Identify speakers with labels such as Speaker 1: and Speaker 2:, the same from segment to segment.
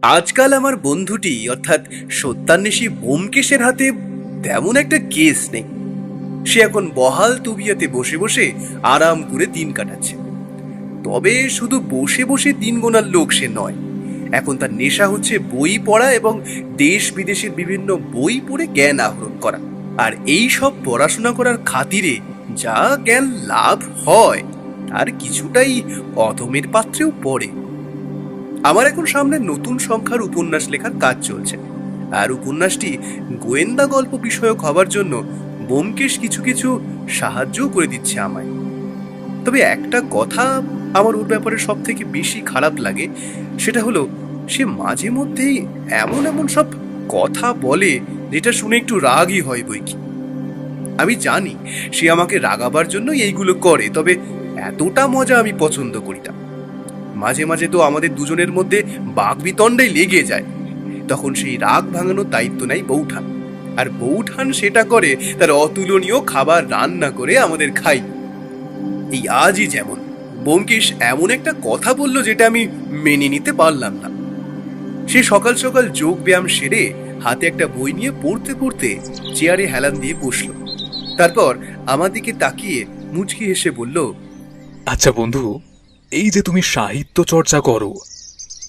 Speaker 1: আজকাল আমার বন্ধুটি অর্থাৎ সত্যান্বেষী ব্যোমকেশের হাতে তেমন একটা কেস নেই। সে এখন বহাল তবিয়াতে বসে বসে আরাম করে দিন কাটাচ্ছে। তবে শুধু বসে বসে দিন গোনার লোক সে নয়, এখন তার নেশা হচ্ছে বই পড়া এবং দেশ বিদেশের বিভিন্ন বই পড়ে জ্ঞান আহরণ করা। আর এই সব পড়াশোনা করার খাতিরে যা জ্ঞান লাভ হয় তার কিছুটাই অধমের পাত্রেও পড়ে। আমার এখন সামনে নতুন সংখ্যার উপন্যাস লেখার কাজ চলছে, আর উপন্যাসটি গোয়েন্দা গল্প বিষয়ক হবার জন্য ব্যোমকেশ কিছু কিছু সাহায্যও করে দিচ্ছে আমায়। তবে একটা কথা আমার ওর ব্যাপারে সব থেকে বেশি খারাপ লাগে, সেটা হলো সে মাঝে মধ্যেই এমন এমন সব কথা বলে যেটা শুনে একটু রাগই হয় বই কি। আমি জানি সে আমাকে রাগাবার জন্য এইগুলো করে, তবে এতটা মজা আমি পছন্দ করি না। মাঝে মাঝে তো আমাদের দুজনের মধ্যে বাকবিতণ্ডাই লেগে যায়। তখন সেই রাগ ভাঙানোর দায়িত্ব নেয় বৌঠান, আর বৌঠান সেটা করে তার অতুলনীয় খাবার রান্না করে আমাদের খাই। এই আজই যেমন ব্যোমকেশ এমন একটা কথা বলল যেটা আমি মেনে নিতে পারলাম না। সে সকাল সকাল যোগ ব্যায়াম সেরে হাতে একটা বই নিয়ে পড়তে পড়তে চেয়ারে হেলান দিয়ে বসলো। তারপর আমার দিকে তাকিয়ে মুচকি হেসে বলল,
Speaker 2: আচ্ছা বন্ধু, এই যে তুমি সাহিত্য চর্চা করো,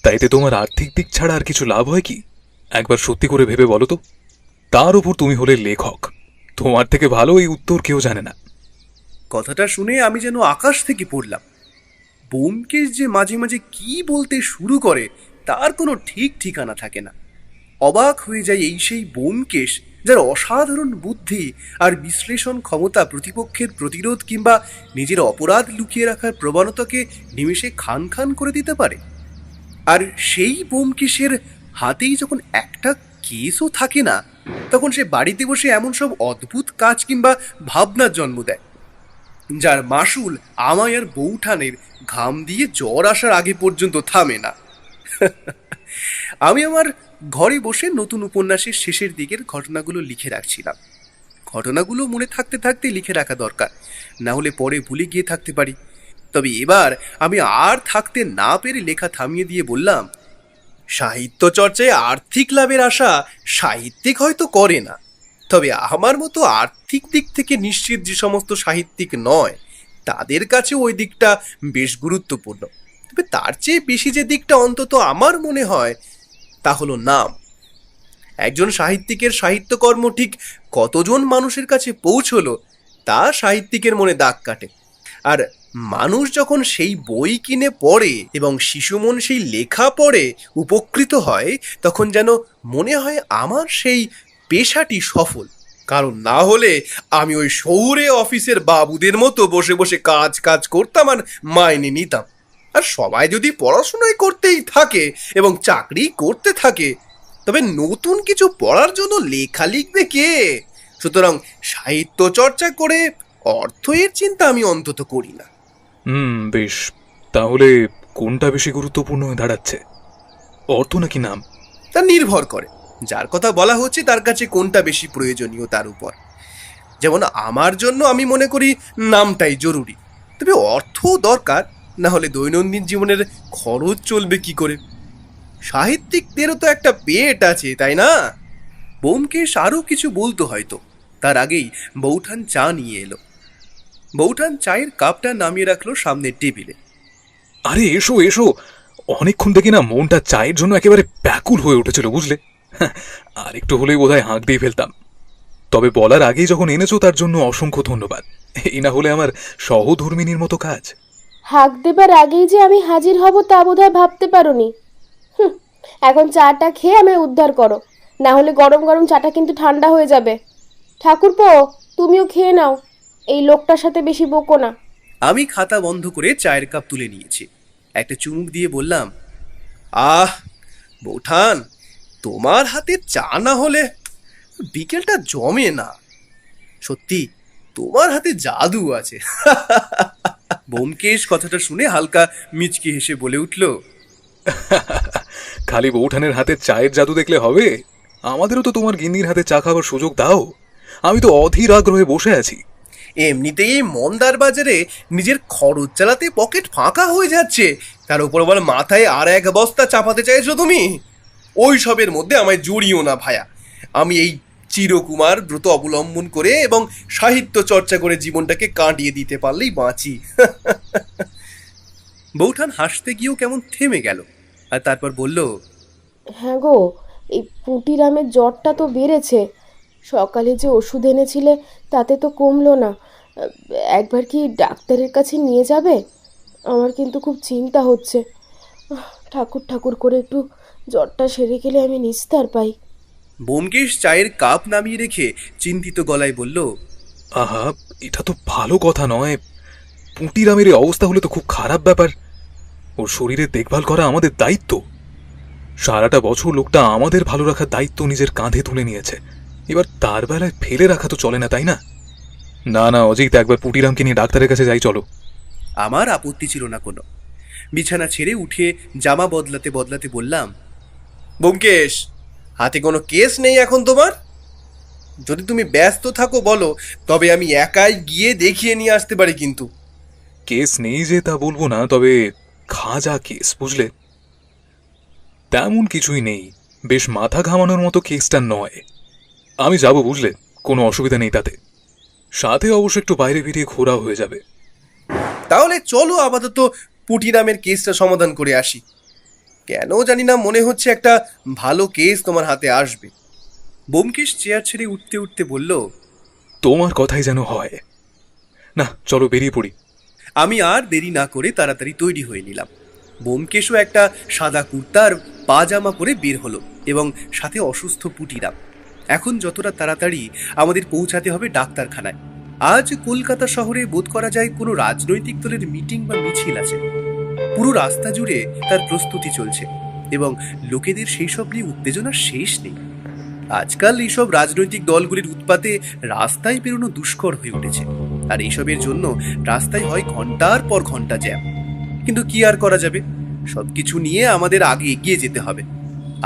Speaker 2: তাইতে তোমার আর্থিক দিক ছাড়া আর কিছু লাভ হয় কি? একবার সত্যি করে ভেবে বলো তো। তার উপর তুমি হলে লেখক, তোমার থেকে ভালো এই উত্তর কেউ জানে না।
Speaker 1: কথাটা শুনে আমি যেন আকাশ থেকে পড়লাম। ব্যোমকেশ যে মাঝে মাঝে কি বলতে শুরু করে তার কোনো ঠিক ঠিকানা থাকে না। অবাক হয়ে যায় এই সেই ব্যোমকেশ যার অসাধারণ বুদ্ধি আর বিশ্লেষণ ক্ষমতা প্রতিপক্ষের প্রতিরোধ কিংবা নিজের অপরাধ লুকিয়ে রাখার প্রবণতাকে নিমেষে খান খান করে দিতে পারে। আর সেই ব্যোমকেশের হাতেই যখন একটা কেসও থাকে না, তখন সে বাড়িতে বসে এমন সব অদ্ভুত কাজ কিংবা ভাবনার জন্ম দেয় যার মাসুল আমায় আর বৌঠানের ঘাম দিয়ে জ্বর আসার আগে পর্যন্ত থামে না। আমি আমার ঘরে বসে নতুন উপন্যাসের শেষের দিকের ঘটনাগুলো লিখে রাখছিলাম। ঘটনাগুলো মনে থাকতে থাকতে লিখে রাখা দরকার, না হলে পরে ভুলে গিয়ে থাকতে পারি। তবে এবার আমি আর থাকতে না পেরে লেখা থামিয়ে দিয়ে বললাম, সাহিত্য চর্চায় আর্থিক লাভের আশা সাহিত্যিক হয়তো করে না, তবে আমার মতো আর্থিক দিক থেকে নিশ্চিত যে সমস্ত সাহিত্যিক নয় তাদের কাছে ওই দিকটা বেশ গুরুত্বপূর্ণ। তবে তার চেয়ে বেশি যে দিকটা অন্তত আমার মনে হয় তা হলো নাম। একজন সাহিত্যিকের সাহিত্যকর্ম ঠিক কতজন মানুষের কাছে পৌঁছলো তা সাহিত্যিকের মনে দাগ কাটে। আর মানুষ যখন সেই বই কিনে পড়ে এবং শিশু মন সেই লেখা পড়ে উপকৃত হয়, তখন যেন মনে হয় আমার সেই পেশাটি সফল। কারণ না হলে আমি ওই শহুরে অফিসের বাবুদের মতো বসে বসে কাজ কাজ করতাম আর মাইনে নিতাম। আর সবাই যদি পড়াশোনাই করতেই থাকে এবং চাকরি করতে থাকে, তবে নতুন কিছু পড়ার জন্য লেখা লিখবে কে? সুতরাং সাহিত্য চর্চা করে অর্থ এর চিন্তা আমি অন্তত করি না।
Speaker 2: বেশ, তাহলে কোনটা বেশি গুরুত্বপূর্ণ হয়ে দাঁড়াচ্ছে, অর্থ নাকি নাম?
Speaker 1: তা নির্ভর করে যার কথা বলা হচ্ছে তার কাছে কোনটা বেশি প্রয়োজনীয় তার উপর। যেমন আমার জন্য আমি মনে করি নামটাই জরুরি, তবে অর্থও দরকার, না হলে দৈনন্দিন জীবনের খরচ চলবে কি করে? সাহিত্যিকদেরও তো একটা পেট আছে, তাই না? ব্যোমকেশ আরও কিছু বলতো হয়তো, তার আগেই বৌঠান চা নিয়ে এলো। বৌঠান চায়ের কাপটা নামিয়ে রাখলো সামনের টেবিলে।
Speaker 2: আরে এসো এসো, অনেকক্ষণ থেকে না মনটা চায়ের জন্য একেবারে ব্যাকুল হয়ে উঠেছিল, বুঝলে। আর একটু হলেই বোধহয় হাঁক দিয়ে ফেলতাম। তবে বলার আগেই যখন এনেছো তার জন্য অসংখ্য ধন্যবাদ। এই না হলে আমার সহধর্মিনীর মতো কাজ।
Speaker 3: হাঁক দেবার আগেই যে আমি হাজির হব তা বোধহয় ভাবতে পারোনি। এখন চাটা খেয়ে আমায় উদ্ধার করো, না হলে গরম গরম চাটা কিন্তু ঠান্ডা হয়ে যাবে। ঠাকুরপো, তুমিও খেয়ে নাও, এই লোকটার সাথে বেশি বকো না।
Speaker 1: আমি খাতা বন্ধ করে চায়ের কাপ তুলে নিয়েছি। একটা চুমুক দিয়ে বললাম, আহ বৌঠান, তোমার হাতে চা না হলে বিকেলটা জমে না। সত্যি তোমার হাতে জাদু আছে। ব্যোমকেশ কথাটা শুনে হালকা মিচকি হেসে বলে উঠল,
Speaker 2: খালি বৌঠানের হাতে চায়ের জাদু দেখলে হবে? আমাদেরও তো তোমার গিন্নির হাতে চা খাবার সুযোগ দাও। আমি তো অধীর আগ্রহে বসে আছি।
Speaker 1: এমনিতেই এই মন্দার বাজারে নিজের খরচ চালাতে পকেট ফাঁকা হয়ে যাচ্ছে, তার উপর আবার মাথায় আর এক বস্তা চাপাতে চাইছো তুমি? ওই সবের মধ্যে আমায় জড়িও না ভায়া। আমি এই চিরকুমার ব্রত অবলম্বন করে এবং সাহিত্য চর্চা করে জীবনটাকে কাটিয়ে দিতে পারলেই বাঁচি। বৌঠান হাসতে গিয়েও কেমন থেমে গেল, আর তারপর বলল,
Speaker 3: হ্যাঁ গো, এই পুঁটিরামের জ্বরটা তো বেড়েছে। সকালে যে ওষুধ এনেছিলে তাতে তো কমলো না। একবার কি ডাক্তারের কাছে নিয়ে যাবে? আমার কিন্তু খুব চিন্তা হচ্ছে। ঠাকুর ঠাকুর করে একটু জ্বরটা সেরে গেলে আমি নিস্তার পাই।
Speaker 1: ব্যোমকেশ চায়ের কাপ নামিয়ে রেখে চিন্তিত গলায় বলল,
Speaker 2: আহা, এটা তো ভালো কথা নয়। পুঁটিরামের এই অবস্থা হলে তো খুব খারাপ ব্যাপার। ওর শরীরের দেখভাল করা আমাদের দায়িত্ব। সারাটা বছর লোকটা আমাদের ভালো রাখার দায়িত্ব নিজের কাঁধে তুলে নিয়েছে, এবার তার বেলায় ফেলে রাখা তো চলে না, তাই না? না না অজিত, একবার পুঁটিরামকে নিয়ে ডাক্তারের কাছে যাই চলো।
Speaker 1: আমার আপত্তি ছিল না কোনো। বিছানা ছেড়ে উঠে জামা বদলাতে বদলাতে বললাম, ব্যোমকেশ, হাতে কোনো কেস নেই এখন তোমার? যদি তুমি ব্যস্ত থাকো বলো, তবে আমি একাই গিয়ে দেখিয়ে নিয়ে আসতে পারি। কিন্তু
Speaker 2: কেস নেই যে তা বলবো না, তবে খাজা কেস, বুঝলে? তেমন কিছুই নেই, বেশ মাথা ঘামানোর মতো কেসটা নয়। আমি যাব, বুঝলে, কোনো অসুবিধা নেই তাতে। সাথে অবশ্য একটু বাইরে বেরিয়ে ঘোরা হয়ে যাবে।
Speaker 1: তাহলে চলো আপাতত পুটিরামের কেসটা সমাধান করে আসি। কেন জানি না মনে হচ্ছে একটা ভালো কেস তোমার হাতে আসবে। ব্যোমকেশ চেয়ার ছেড়ে উঠতে উঠতে বলল,
Speaker 2: তোমার কথাই যেন হয়। না, চলো বেরিয়ে পড়ি।
Speaker 1: আমি আর দেরি না করে তাড়াতাড়ি তৈরি হয়ে নিলাম। ব্যোমকেশও একটা সাদা কুর্তার পাজামা পরে বের হলো, এবং সাথে অসুস্থ পুটিরাম। এখন যতটা তাড়াতাড়ি আমাদের পৌঁছাতে হবে ডাক্তারখানায়। আজ কলকাতা শহরে বোধ করা যায় কোনো রাজনৈতিক দলের মিটিং বা মিছিল আছে। পুরো রাস্তা জুড়ে তার প্রস্তুতি চলছে, এবং লোকেদের সেই সব নিয়ে উত্তেজনার শেষ নেই। আজকাল এইসব রাজনৈতিক দলগুলির উৎপাতে রাস্তায় বেরোনো দুষ্কর হয়ে উঠেছে, আর এইসবের জন্য রাস্তায় হয় ঘন্টার পর ঘন্টা জ্যাম। কিন্তু কি আর করা যাবে, সবকিছু নিয়ে আমাদের আগে এগিয়ে যেতে হবে।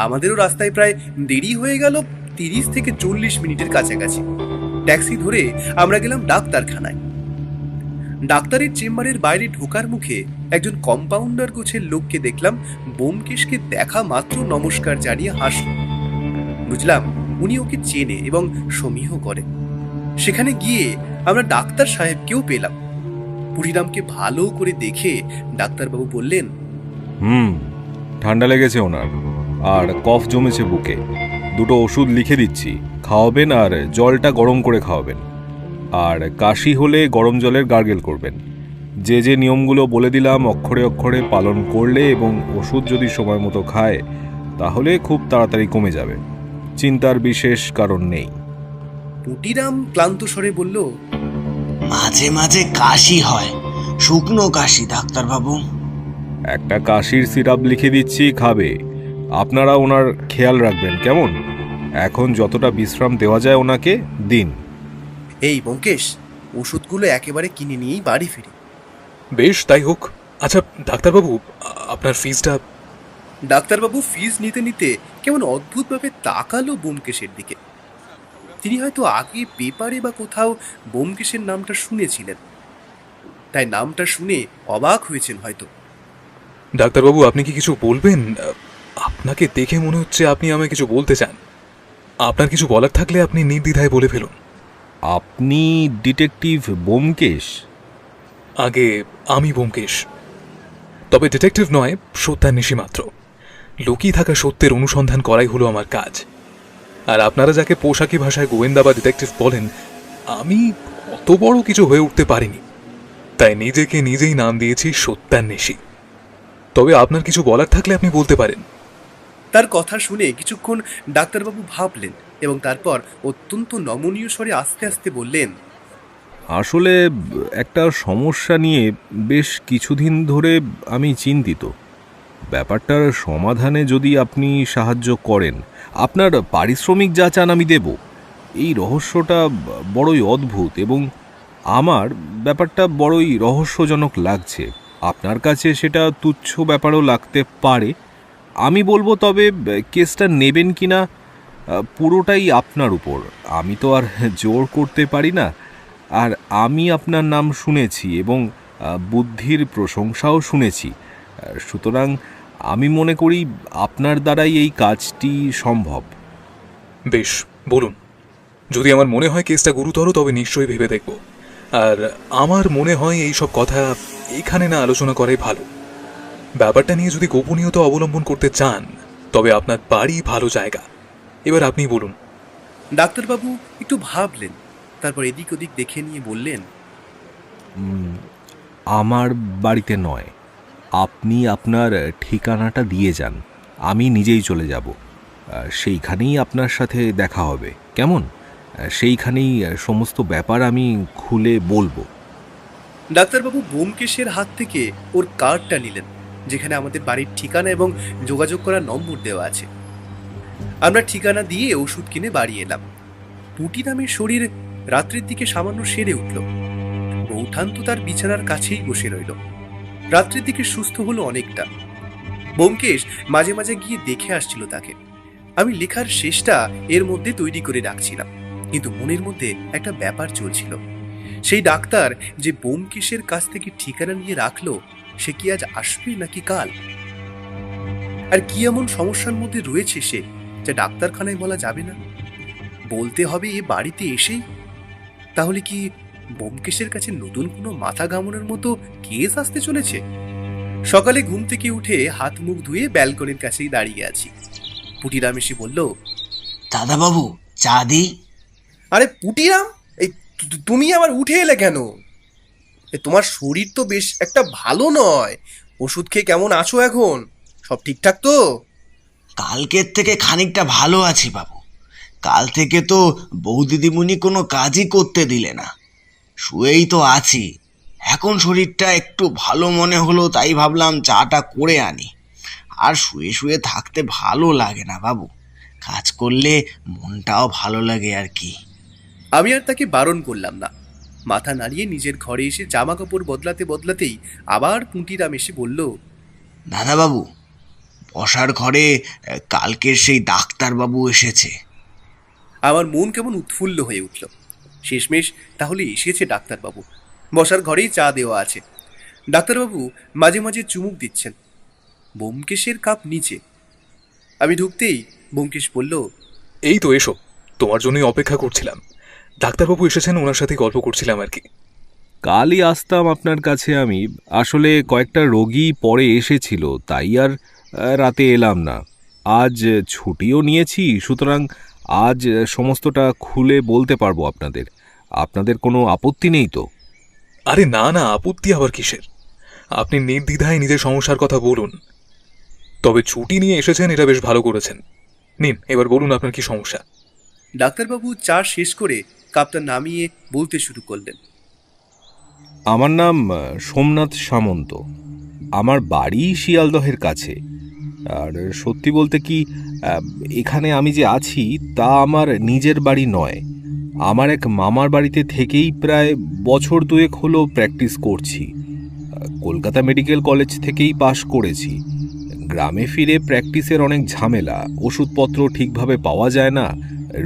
Speaker 1: আমাদেরও রাস্তায় প্রায় দেরি হয়ে গেল 30 থেকে 40 মিনিটের কাছাকাছি। ট্যাক্সি ধরে আমরা গেলাম ডাক্তারখানায়। ডাক্তারের চেম্বারের বাইরে ঢোকার মুখে একজন কম্পাউন্ডার গোছের লোককে দেখলাম ব্যোমকেশকে দেখা মাত্র নমস্কার জানিয়ে হাসল। বুঝলাম উনি ওকে চেনে এবং সমীহ করে। সেখানে গিয়ে আমরা ডাক্তার সাহেবকেও পেলাম। পুটিরামকে ভালো করে দেখে ডাক্তারবাবু বললেন,
Speaker 4: ঠান্ডা লেগেছে ওনার, আর কফ জমেছে বুকে। দুটো ওষুধ লিখে দিচ্ছি, খাওয়াবেন, আর জলটা গরম করে খাওয়াবেন। আর কাশি হলে গরম জলের গার্গেল করবেন। যে যে নিয়মগুলো বলে দিলাম অক্ষরে অক্ষরে পালন করলে এবং ওষুধ যদি সময় মতো খায়, তাহলে খুব তাড়াতাড়ি কমে যাবে। চিন্তার বিশেষ কারণ নেই।
Speaker 1: পুটিরাম ক্লান্ত স্বরে বলল,
Speaker 5: মাঝে মাঝে কাশি হয়, শুকনো কাশি ডাক্তারবাবু।
Speaker 4: একটা কাশির সিরাপ লিখে দিচ্ছি, খাবে। আপনারা ওনার খেয়াল রাখবেন, কেমন? এখন যতটা বিশ্রাম দেওয়া যায় ওনাকে দিন।
Speaker 1: এই ব্যোমকেশ, ওষুধগুলো একেবারে কিনে নিয়েই বাড়ি ফিরি।
Speaker 2: বেশ, তাই হোক। আচ্ছা ডাক্তারবাবু, আপনার ফিজটা?
Speaker 1: ডাক্তারবাবু ফিজ নিতে নিতে কেমন অদ্ভুতভাবে তাকালো ব্যোমকেশের দিকে। তিনি হয়তো আগে পেপারে বা কোথাও ব্যোমকেশের নামটা শুনেছিলেন, তাই নামটা শুনে অবাক হয়েছেন হয়তো।
Speaker 2: ডাক্তারবাবু, আপনি কি কিছু বলবেন? আপনাকে দেখে মনে হচ্ছে আপনি আমায় কিছু বলতে চান। আপনার কিছু বলার থাকলে আপনি নির্দ্বিধায় বলে ফেলুন।
Speaker 4: আপনি ডিটেকটিভ ব্যোমকেশ?
Speaker 2: আগে আমি ব্যোমকেশ, তবে ডিটেকটিভ নয়, সত্যান্বেষী মাত্র। লুকিয়ে থাকা সত্যের অনুসন্ধান করাই হলো আমার কাজ। আর আপনারা যাকে পোশাকি ভাষায় গোয়েন্দা বা ডিটেকটিভ বলেন, আমি অত বড় কিছু হয়ে উঠতে পারিনি, তাই নিজেকে নিজেই নাম দিয়েছি সত্যান্বেষী। তবে আপনার কিছু বলার থাকলে আপনি বলতে পারেন।
Speaker 1: তার কথা শুনে কিছুক্ষণ ডাক্তারবাবু ভাবলেন, এবং তারপর অত্যন্ত নমনীয় স্বরে আস্তে আস্তে বললেন,
Speaker 4: আসলে একটা সমস্যা নিয়ে বেশ কিছুদিন ধরে আমি চিন্তিত। ব্যাপারটার সমাধানে যদি আপনি সাহায্য করেন, আপনার পারিশ্রমিক যা চান আমি দেব। এই রহস্যটা বড়ই অদ্ভুত, এবং আমার ব্যাপারটা বড়ই রহস্যজনক লাগছে। আপনার কাছে সেটা তুচ্ছ ব্যাপারও লাগতে পারে। আমি বলবো, তবে কেসটা নেবেন কিনা পুরোটাই আপনার উপর। আমি তো আর জোর করতে পারি না। আর আমি আপনার নাম শুনেছি এবং বুদ্ধির প্রশংসাও শুনেছি। সুতরাং আমি মনে করি আপনার দ্বারাই এই কাজটি সম্ভব।
Speaker 2: বেশ, বলুন। যদি আমার মনে হয় কেসটা গুরুতর তবে নিশ্চয়ই ভেবে দেখব। আর আমার মনে হয় এই সব কথা এখানে না আলোচনা করাই ভালো। ব্যাপারটা নিয়ে যদি গোপনীয়তা অবলম্বন করতে চান তবে আপনার বাড়ি ভালো জায়গা। এবার আপনি বলুন।
Speaker 1: ডাক্তারবাবু একটু ভাবলেন, তারপর এদিক ওদিক দেখে নিয়ে বললেন,
Speaker 4: আমার বাড়িতে নয়, আপনি আপনার ঠিকানাটা দিয়ে যান, আমি নিজেই চলে যাব। সেইখানেই আপনার সাথে দেখা হবে, কেমন? সেইখানেই সমস্ত ব্যাপার আমি খুলে বলবো।
Speaker 1: ডাক্তারবাবু ব্যোমকেশের হাত থেকে ওর কার্ডটা নিলেন, যেখানে আমাদের বাড়ির ঠিকানা এবং যোগাযোগ করার নম্বর দেওয়া আছে। আমরা ঠিকানা দিয়ে ওষুধ কিনে বাড়ি এলাম। পুটিরামের শরীর রাত্রির দিকে সামান্য সেরে উঠল। বৌঠান তো তার বিছানার কাছেই বসে রইল। রাত্রির দিকে সুস্থ হলো অনেকটা। ব্যোমকেশ মাঝে মাঝে গিয়ে দেখে আসছিল তাকে। আমি লেখার শেষটা এর মধ্যে তৈরি করে রাখছিলাম, কিন্তু মনের মধ্যে একটা ব্যাপার চলছিল। সেই ডাক্তার যে ব্যোমকেশের কাছ থেকে ঠিকানা নিয়ে রাখলো, সে কি আজ আসবে নাকি কাল? আর কি এমন সমস্যার মধ্যে রয়েছে সে, যা ডাক্তারখানায় বলা যাবে না? বলতে হবে এ বাড়িতে এসেই। তাহলে কি ব্যোমকেশের কাছে নতুন কোনো মাথা ঘামানোর মতো কেস আসতে চলেছে? সকালে ঘুম থেকে উঠে হাত মুখ ধুয়ে ব্যালকনির কাছেই দাঁড়িয়ে আছি। পুটিরাম এসে বলল,
Speaker 5: দাদাবাবু, চা দিই?
Speaker 1: আরে পুটিরাম, এই তুমি আবার উঠে এলে কেন? তোমার শরীর তো বেশ একটা ভালো নয়। ওষুধ খেয়ে কেমন আছো এখন? সব ঠিকঠাক তো?
Speaker 5: কালকের থেকে খানিকটা ভালো আছি বাবু। কাল থেকে তো বৌদিদিমণি কোনো কাজই করতে দিলে না, শুয়েই তো আছি। এখন শরীরটা একটু ভালো মনে হলো, তাই ভাবলাম চাটা করে আনি। আর শুয়ে শুয়ে থাকতে ভালো লাগে না বাবু, কাজ করলে মনটাও ভালো লাগে আর কি।
Speaker 1: আমি আর তাকে বারণ করলাম না। মাথা নাড়িয়ে নিজের ঘরে এসে জামা কাপড় বদলাতে বদলাতেই আবার পুঁটিরাম এসে বলল,
Speaker 5: দাদাবাবু, বসার ঘরে কালকের সেই ডাক্তারবাবু এসেছে।
Speaker 1: আমার মন কেমন উৎফুল্ল হয়ে উঠল। শেষমেশ তাহলে এসেছে ডাক্তারবাবু। বসার ঘরেই চা দেওয়া আছে। ডাক্তারবাবু মাঝে মাঝে চুমুক দিচ্ছেন। ব্যোমকেশের কাপ নিচে। আমি ঢুকতেই ব্যোমকেশ বলল,
Speaker 2: এই তো এসো, তোমার জন্যই অপেক্ষা করছিলাম। ডাক্তারবাবু এসেছেন, ওনার সাথে গল্প করছিলাম আর কি।
Speaker 4: কালই আসতাম আপনার কাছে আমি, আসলে কয়েকটা রোগী পরে এসেছিল, তাই আর রাতে এলাম না। আজ ছুটিও নিয়েছি, সুতরাং আজ সমস্তটা খুলে বলতে পারবো আপনাদের। আপনাদের কোনো আপত্তি নেই তো?
Speaker 2: আরে না না, আপত্তি আবার কিসের? আপনি নির্দ্বিধায় নিজের সমস্যার কথা বলুন। তবে ছুটি নিয়ে এসেছেন, এটা বেশ ভালো করেছেন। নিন, এবার বলুন আপনার কি সমস্যা।
Speaker 1: ডাক্তারবাবু চা শেষ করে কাপটা নামিয়ে বলতে শুরু করলেন,
Speaker 4: আমার নাম সোমনাথ সামন্ত। আমার বাড়ি শিয়ালদহের কাছে। আর সত্যি বলতে কি, এখানে আমি যে আছি তা আমার নিজের বাড়ি নয়। আমার এক মামার বাড়িতে থেকেই প্রায় বছর দুয়েক হলো প্র্যাকটিস করছি। কলকাতা মেডিকেল কলেজ থেকেই পাশ করেছি। গ্রামে ফিরে প্র্যাকটিসের অনেক ঝামেলা, ওষুধপত্র ঠিকভাবে পাওয়া যায় না,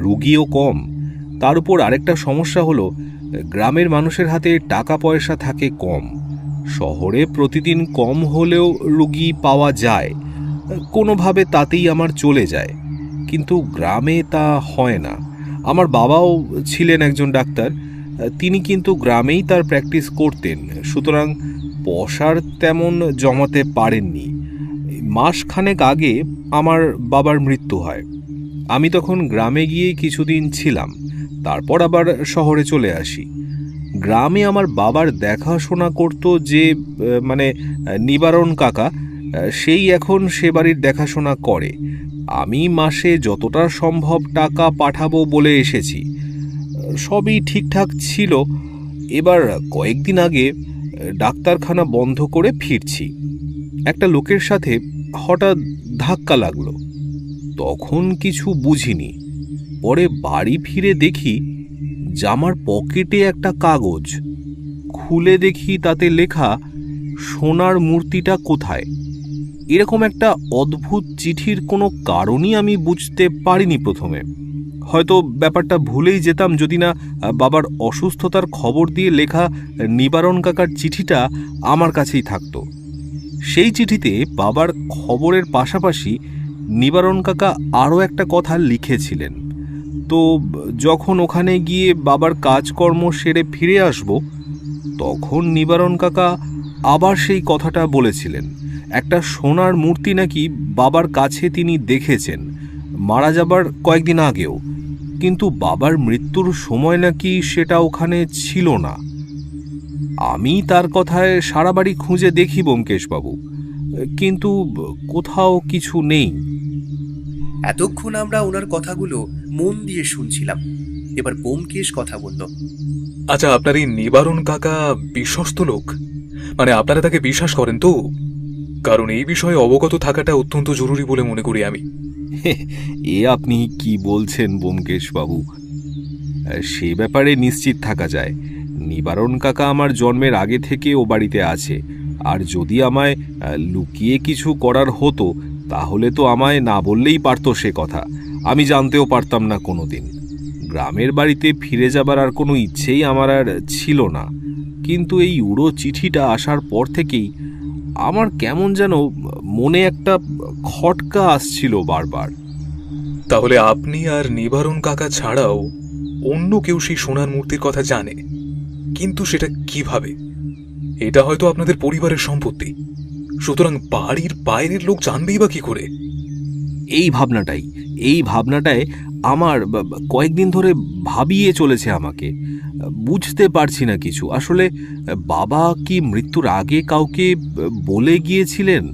Speaker 4: রুগীও কম। তার উপর আরেকটা সমস্যা হলো, গ্রামের মানুষের হাতে টাকা পয়সা থাকে কম। শহরে প্রতিদিন কম হলেও রুগী পাওয়া যায়, কোনোভাবে তাতেই আমার চলে যায়। কিন্তু গ্রামে তা হয় না। আমার বাবাও ছিলেন একজন ডাক্তার, তিনি কিন্তু গ্রামেই তার প্র্যাকটিস করতেন, সুতরাং পয়সার তেমন জমাতে পারেননি। মাসখানেক আগে আমার বাবার মৃত্যু হয়। আমি তখন গ্রামে গিয়ে কিছুদিন ছিলাম, তারপর আবার শহরে চলে আসি। গ্রামে আমার বাবার দেখাশোনা করত যে নিবারণ কাকা, সেই এখন সে বাড়ির দেখাশোনা করে। আমি মাসে যতটা সম্ভব টাকা পাঠাবো বলে এসেছি। সবই ঠিকঠাক ছিল। এবার কয়েকদিন আগে ডাক্তারখানা বন্ধ করে ফিরছি, একটা লোকের সাথে হঠাৎ ধাক্কা লাগলো। তখন কিছু বুঝিনি। পরে বাড়ি ফিরে দেখি জামার পকেটে একটা কাগজ। খুলে দেখি তাতে লেখা, সোনার মূর্তিটা কোথায়। এরকম একটা অদ্ভুত চিঠির কোনো কারণই আমি বুঝতে পারিনি প্রথমে। হয়তো ব্যাপারটা ভুলেই যেতাম যদি না বাবার অসুস্থতার খবর দিয়ে লেখা নিবারণ কাকার চিঠিটা আমার কাছেই থাকতো। সেই চিঠিতে বাবার খবরের পাশাপাশি নিবারণ কাকা আরও একটা কথা লিখেছিলেন। তো যখন ওখানে গিয়ে বাবার কাজকর্ম সেরে ফিরে আসব, তখন নিবারণ কাকা আবার সেই কথাটা বলেছিলেন। একটা সোনার মূর্তি নাকি বাবার কাছে তিনি দেখেছেন মারা যাবার কয়েকদিন আগেও, কিন্তু বাবার মৃত্যুর সময় নাকি সেটা ওখানে ছিল না। আমি তার কথায় সারা বাড়ি খুঁজে দেখি ব্যোমকেশবাবু, কিন্তু কোথাও কিছু নেই।
Speaker 1: এতক্ষণ আমরা ওনার কথাগুলো মন দিয়ে শুনছিলাম। এবার ব্যোমকেশ কথা বলল।
Speaker 2: আচ্ছা, আপনার এই নিবারণ কাকা বিশ্বস্ত লোক? মানে আপনারা তাকে বিশ্বাস করেন তো? কারণ এই বিষয়ে অবগত থাকাটা অত্যন্ত জরুরি বলে মনে করি আমি।
Speaker 4: এ আপনি কি বলছেন ব্যোমকেশবাবু? সে ব্যাপারে নিশ্চিত থাকা যায়। নিবারণ কাকা আমার জন্মের আগে থেকে ও বাড়িতে আছে, আর যদি আমায় লুকিয়ে কিছু করার হতো তাহলে তো আমায় না বললেই পারতো সে কথা। আমি জানতেও পারতাম না কোনোদিন। গ্রামের বাড়িতে ফিরে যাবার আর কোনো ইচ্ছেই আমার আর ছিল না, কিন্তু এই উড়ো চিঠিটা আসার পর থেকেই আমার কেমন যেন মনে একটা খটকা আসছিল বারবার।
Speaker 2: তাহলে আপনি আর নিবারণ কাকা ছাড়াও অন্য কেউ সেই সোনার মূর্তির কথা জানে, কিন্তু সেটা কিভাবে? এটা হয়তো আপনাদের পরিবারের সম্পত্তি, সুতরাং বাড়ির বাইরের লোক জানবেই বা কি করে?
Speaker 4: এই ভাবনাটায় আমার কয়েকদিন ধরে ভাবিয়ে চলেছে আমাকে। বুঝতে পারছি না কিছু। আসলে বাবা কি মৃত্যুর আগে কাউকে বলে গিয়েছিলেন?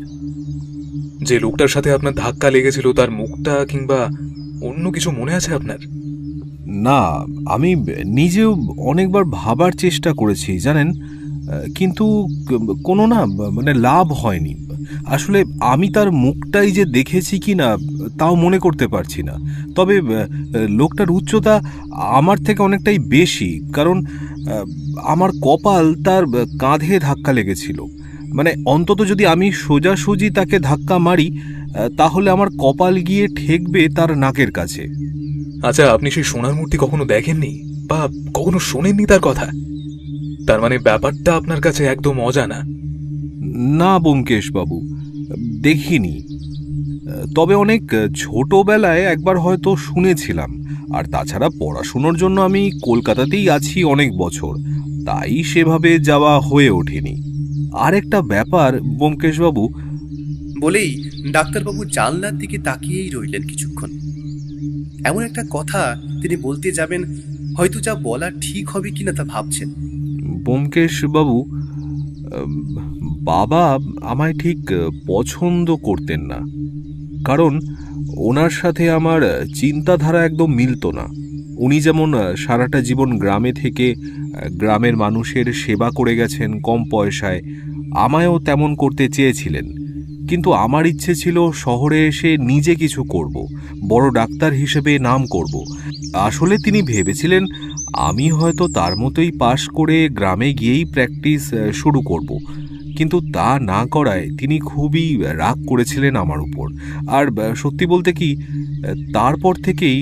Speaker 2: যে লোকটার সাথে আপনার ধাক্কা লেগেছিল তার মুখটা কিংবা অন্য কিছু মনে আছে আপনার?
Speaker 4: না, আমি নিজেও অনেকবার ভাবার চেষ্টা করেছি জানেন, কিন্তু কোনো না মানে লাভ হয়নি। আসলে আমি তার মুখটাই যে দেখেছি কি না তাও মনে করতে পারছি না। তবে লোকটার উচ্চতা আমার থেকে অনেকটাই বেশি, কারণ আমার কপাল তার কাঁধে ধাক্কা লেগেছিল। মানে অন্তত যদি আমি সোজাসুজি তাকে ধাক্কা মারি তাহলে আমার কপাল গিয়ে ঠেকবে তার নাকের কাছে।
Speaker 2: আচ্ছা, আপনি সেই সোনার মূর্তি কখনো দেখেননি বা কখনো শোনেননি তার কথা? তার মানে ব্যাপারটা আপনার কাছে একদম অজানা?
Speaker 4: না ব্যোমকেশবাবু, দেখিনি। তবে অনেক ছোটবেলায় একবার হয়তো শুনেছিলাম। আর তাছাড়া পড়াশুনোর জন্য আমি কলকাতাতেই আছি অনেক বছর, তাই সেভাবে যাওয়া হয়ে ওঠেনি। আর একটা ব্যাপার ব্যোমকেশবাবু,
Speaker 1: বলেই ডাক্তারবাবু জানলার দিকে তাকিয়েই রইলেন কিছুক্ষণ। এমন একটা কথা তিনি বলতে যাবেন, হয়তো যা বলা ঠিক হবে কিনা তা ভাবছেন।
Speaker 4: ব্যোমকেশবাবু, বাবা আমায় ঠিক পছন্দ করতেন না, কারণ ওনার সাথে আমার চিন্তাধারা একদম মিলতো না। উনি যেমন সারাটা জীবন গ্রামে থেকে গ্রামের মানুষের সেবা করে গেছেন কম পয়সায়, আমায়ও তেমন করতে চেয়েছিলেন। কিন্তু আমার ইচ্ছে ছিল শহরে এসে নিজে কিছু করব, বড় ডাক্তার হিসেবে নাম করব। আসলে তিনি ভেবেছিলেন আমি হয়তো তার মতোই পাশ করে গ্রামে গিয়েই প্র্যাকটিস শুরু করব, কিন্তু তা না করায় তিনি খুবই রাগ করেছিলেন আমার উপর। আর সত্যি বলতে কি, তারপর থেকেই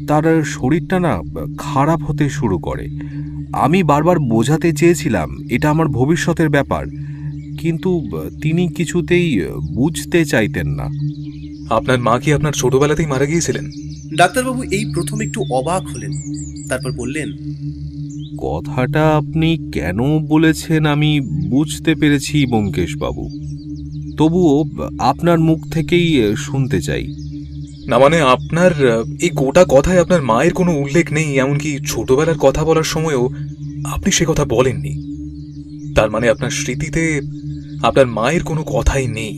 Speaker 4: তার শরীরটা না খারাপ হতে শুরু করে। আমি বারবার বোঝাতে চেয়েছিলাম এটা আমার ভবিষ্যতের ব্যাপার, কিন্তু তিনি কিছুতেই বুঝতে চাইতেন না।
Speaker 2: আপনার মা কি আপনার ছোটবেলাতেই মারা গিয়েছিলেন?
Speaker 1: ডাক্তারবাবু এই প্রথম একটু অবাক হলেন, তারপর বললেন,
Speaker 4: কথাটা আপনি কেন বলেছেন আমি বুঝতে পেরেছি ব্যোমকেশবাবু, তবুও আপনার মুখ থেকেই শুনতে চাই।
Speaker 2: না মানে আপনার এই গোটা কথায় আপনার মায়ের কোনো উল্লেখ নেই, এমনকি ছোটবেলার কথা বলার সময়ও আপনি সে কথা বলেননি। তার মানে আপনার স্মৃতিতে আপনার মায়ের কোনো কথাই নেই।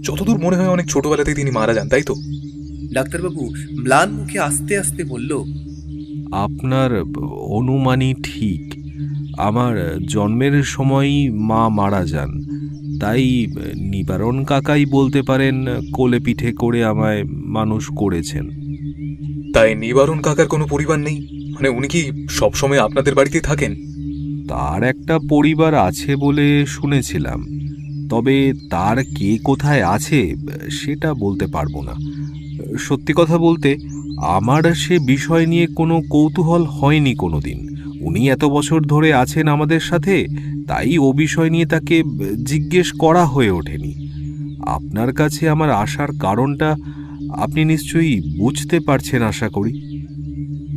Speaker 2: যতদূর মনে হয় অনেক ছোটবেলাতেই তিনি মারা যান, তাই তো?
Speaker 1: ডাক্তারবাবু ম্লান মুখে আস্তে আস্তে বলল,
Speaker 4: আপনার অনুমানই ঠিক। আমার জন্মের সময়ই মা মারা যান, তাই নিবারণ কাকাই বলতে পারেন কোলে পিঠে করে আমায় মানুষ করেছেন।
Speaker 2: তাই নিবারণ কাকার কোনো পরিবার নেই? মানে উনি কি সবসময় আপনাদের বাড়িতে থাকেন?
Speaker 4: তার একটা পরিবার আছে বলে শুনেছিলাম, তবে তার কে কোথায় আছে সেটা বলতে পারবো না। সত্যি কথা বলতে আমার সে বিষয় নিয়ে কোনো কৌতূহল হয়নি কোনোদিন। উনি এত বছর ধরে আছেন আমাদের সাথে, তাই ও বিষয় নিয়ে তাকে জিজ্ঞেস করা হয়ে ওঠেনি। আপনার কাছে আমার আসার কারণটা আপনি নিশ্চয়ই বুঝতে পারছেন আশা করি।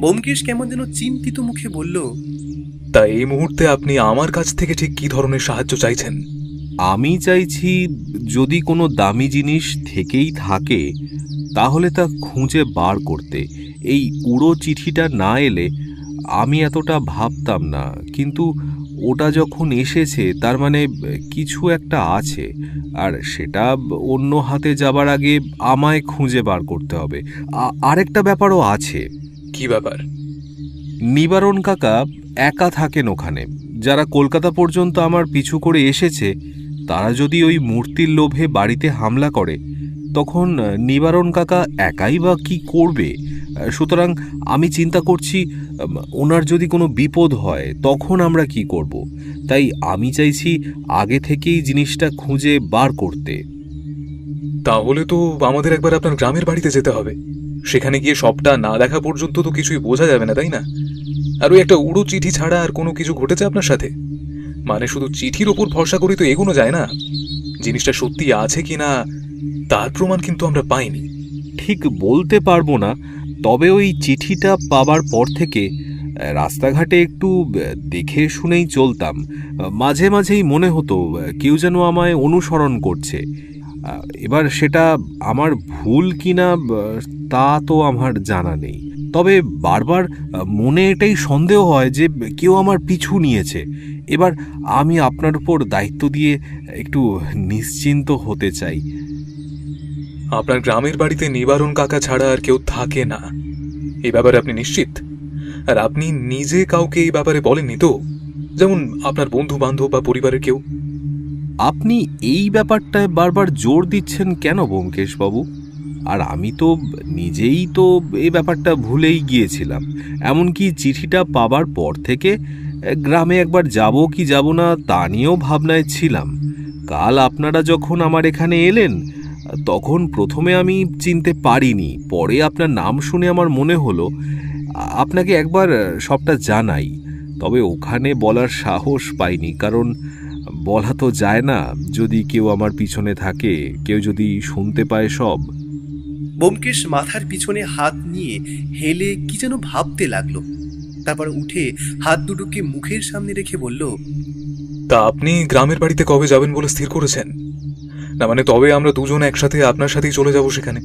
Speaker 1: ব্যোমকেশ কেমন যেন চিন্তিত মুখে বলল,
Speaker 2: তা এই মুহূর্তে আপনি আমার কাছ থেকে ঠিক কি ধরনের সাহায্য চাইছেন?
Speaker 4: আমি চাইছি যদি কোনো দামি জিনিস থেকেই থাকে তাহলে তা খুঁজে বার করতে। এই উড়ো চিঠিটা না এলে আমি এতটা ভাবতাম না, কিন্তু ওটা যখন এসেছে তার মানে কিছু একটা আছে, আর সেটা অন্য হাতে যাবার আগে আমায় খুঁজে বার করতে হবে। আরেকটা ব্যাপারও আছে।
Speaker 2: কি ব্যাপার?
Speaker 4: নিবারণ কাকা একা থাকেন ওখানে। যারা কলকাতা পর্যন্ত আমার পিছু করে এসেছে তারা যদি ওই মূর্তির লোভে বাড়িতে হামলা করে তখন নিবারণ কাকা একাই বা কি করবে? সুতরাং আমি চিন্তা করছি ওনার যদি কোনো বিপদ হয় তখন আমরা কি করব। তাই আমি চাইছি আগে থেকেই জিনিসটা খুঁজে বার করতে।
Speaker 2: তাহলে তো আমাদের একবার আপনার গ্রামের বাড়িতে যেতে হবে। সেখানে গিয়ে সবটা না দেখা পর্যন্ত তো কিছুই বোঝা যাবে না, তাই না? আর ওই একটা উড়ো চিঠি ছাড়া আর কোনো কিছু ঘটেছে আপনার সাথে? মানে শুধু চিঠির ওপর ভরসা করি তো এগোনো যায় না। জিনিসটা সত্যি আছে কিনা তার প্রমাণ কিন্তু আমরা পাইনি।
Speaker 4: ঠিক বলতে পারবো না, তবে ওই চিঠিটা পাবার পর থেকে রাস্তাঘাটে একটু দেখে শুনেই চলতাম। মাঝে মাঝেই মনে হতো কেউ যেন আমায় অনুসরণ করছে। এবার সেটা আমার ভুল কিনা তা তো আমার জানা নেই, তবে বারবার মনে এটাই সন্দেহ হয় যে কেউ আমার পিছু নিয়েছে। এবার আমি আপনার উপর দায়িত্ব দিয়ে একটু নিশ্চিন্ত হতে চাই।
Speaker 2: আপনার গ্রামের বাড়িতে নিবারণ কাকা ছাড়া আর কেউ থাকে না, এই ব্যাপারে আপনি নিশ্চিত? আর আপনি নিজে কাউকে এই ব্যাপারে বলেননি তো? যেমন আপনার বন্ধু বান্ধব বা পরিবারের কেউ?
Speaker 4: আপনি এই ব্যাপারটায় বারবার জোর দিচ্ছেন কেন ব্যোমকেশ বাবু? আর আমি তো নিজেই তো এই ব্যাপারটা ভুলেই গিয়েছিলাম। এমনকি চিঠিটা পাবার পর থেকে গ্রামে একবার যাব কি যাব না তা নিয়েও ভাবনায় ছিলাম। কাল আপনারা যখন আমার এখানে এলেন তখন প্রথমে আমি চিনতে পারিনি, পরে আপনার নাম শুনে আমার মনে হলো আপনাকে একবার সবটা জানাই। তবে ওখানে বলার সাহস পাইনি, কারণ বলা তো যায় না যদি কেউ আমার পিছনে থাকে, কেউ যদি শুনতে পায় সব।
Speaker 1: ব্যোমকেশ মাথার পিছনে হাত নিয়ে হেলে কি যেন ভাবতে লাগলো। তারপর উঠে হাত দুটোকে মুখের সামনে রেখে বলল,
Speaker 2: তা আপনি গ্রামের বাড়িতে কবে যাবেন বলে স্থির করেছেন? না মানে তবে আমরা দুজন একসাথে আপনার সাথেই চলে যাব সেখানে।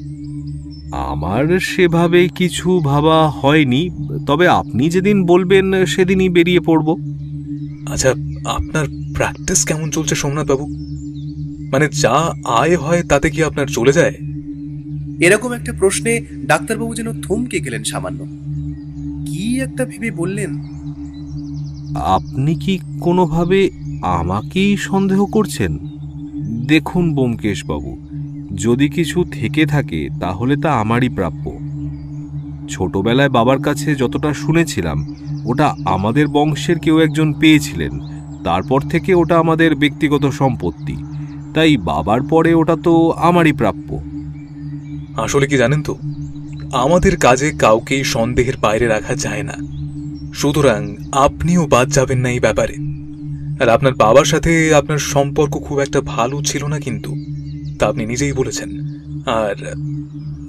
Speaker 4: আমার সেভাবে কিছু ভাবা হয়নি, তবে আপনি যেদিন বলবেন সেদিনই বেরিয়ে পড়ব।
Speaker 2: আচ্ছা, আপনার প্র্যাকটিস কেমন চলছে সোমনাথ বাবু? মানে যা আয় হয় তাতে কি আপনার চলে যায়?
Speaker 1: এরকম একটা প্রশ্নে ডাক্তারবাবু যেন থমকে গেলেন সামান্য। কি একটা ভেবে বললেন,
Speaker 4: আপনি কি কোনোভাবে আমাকেই সন্দেহ করছেন? দেখুন ব্যোমকেশ বাবু, যদি কিছু থেকে থাকে তাহলে তা আমারই প্রাপ্য। ছোটবেলায় বাবার কাছে যতটা শুনেছিলাম ওটা আমাদের বংশের কেউ একজন পেয়েছিলেন, তারপর থেকে ওটা আমাদের ব্যক্তিগত সম্পত্তি, তাই বাবার পরে ওটা তো আমারই প্রাপ্য।
Speaker 2: আসলে কি জানেন তো, আমাদের কাজে কাউকেই সন্দেহের বাইরে রাখা যায় না। সুতরাং আপনিও বাদ যাবেন না এই ব্যাপারে। আর আপনার বাবার সাথে আপনার সম্পর্ক খুব একটা ভালো ছিল না কিন্তু, তা আপনি নিজেই বলেছেন। আর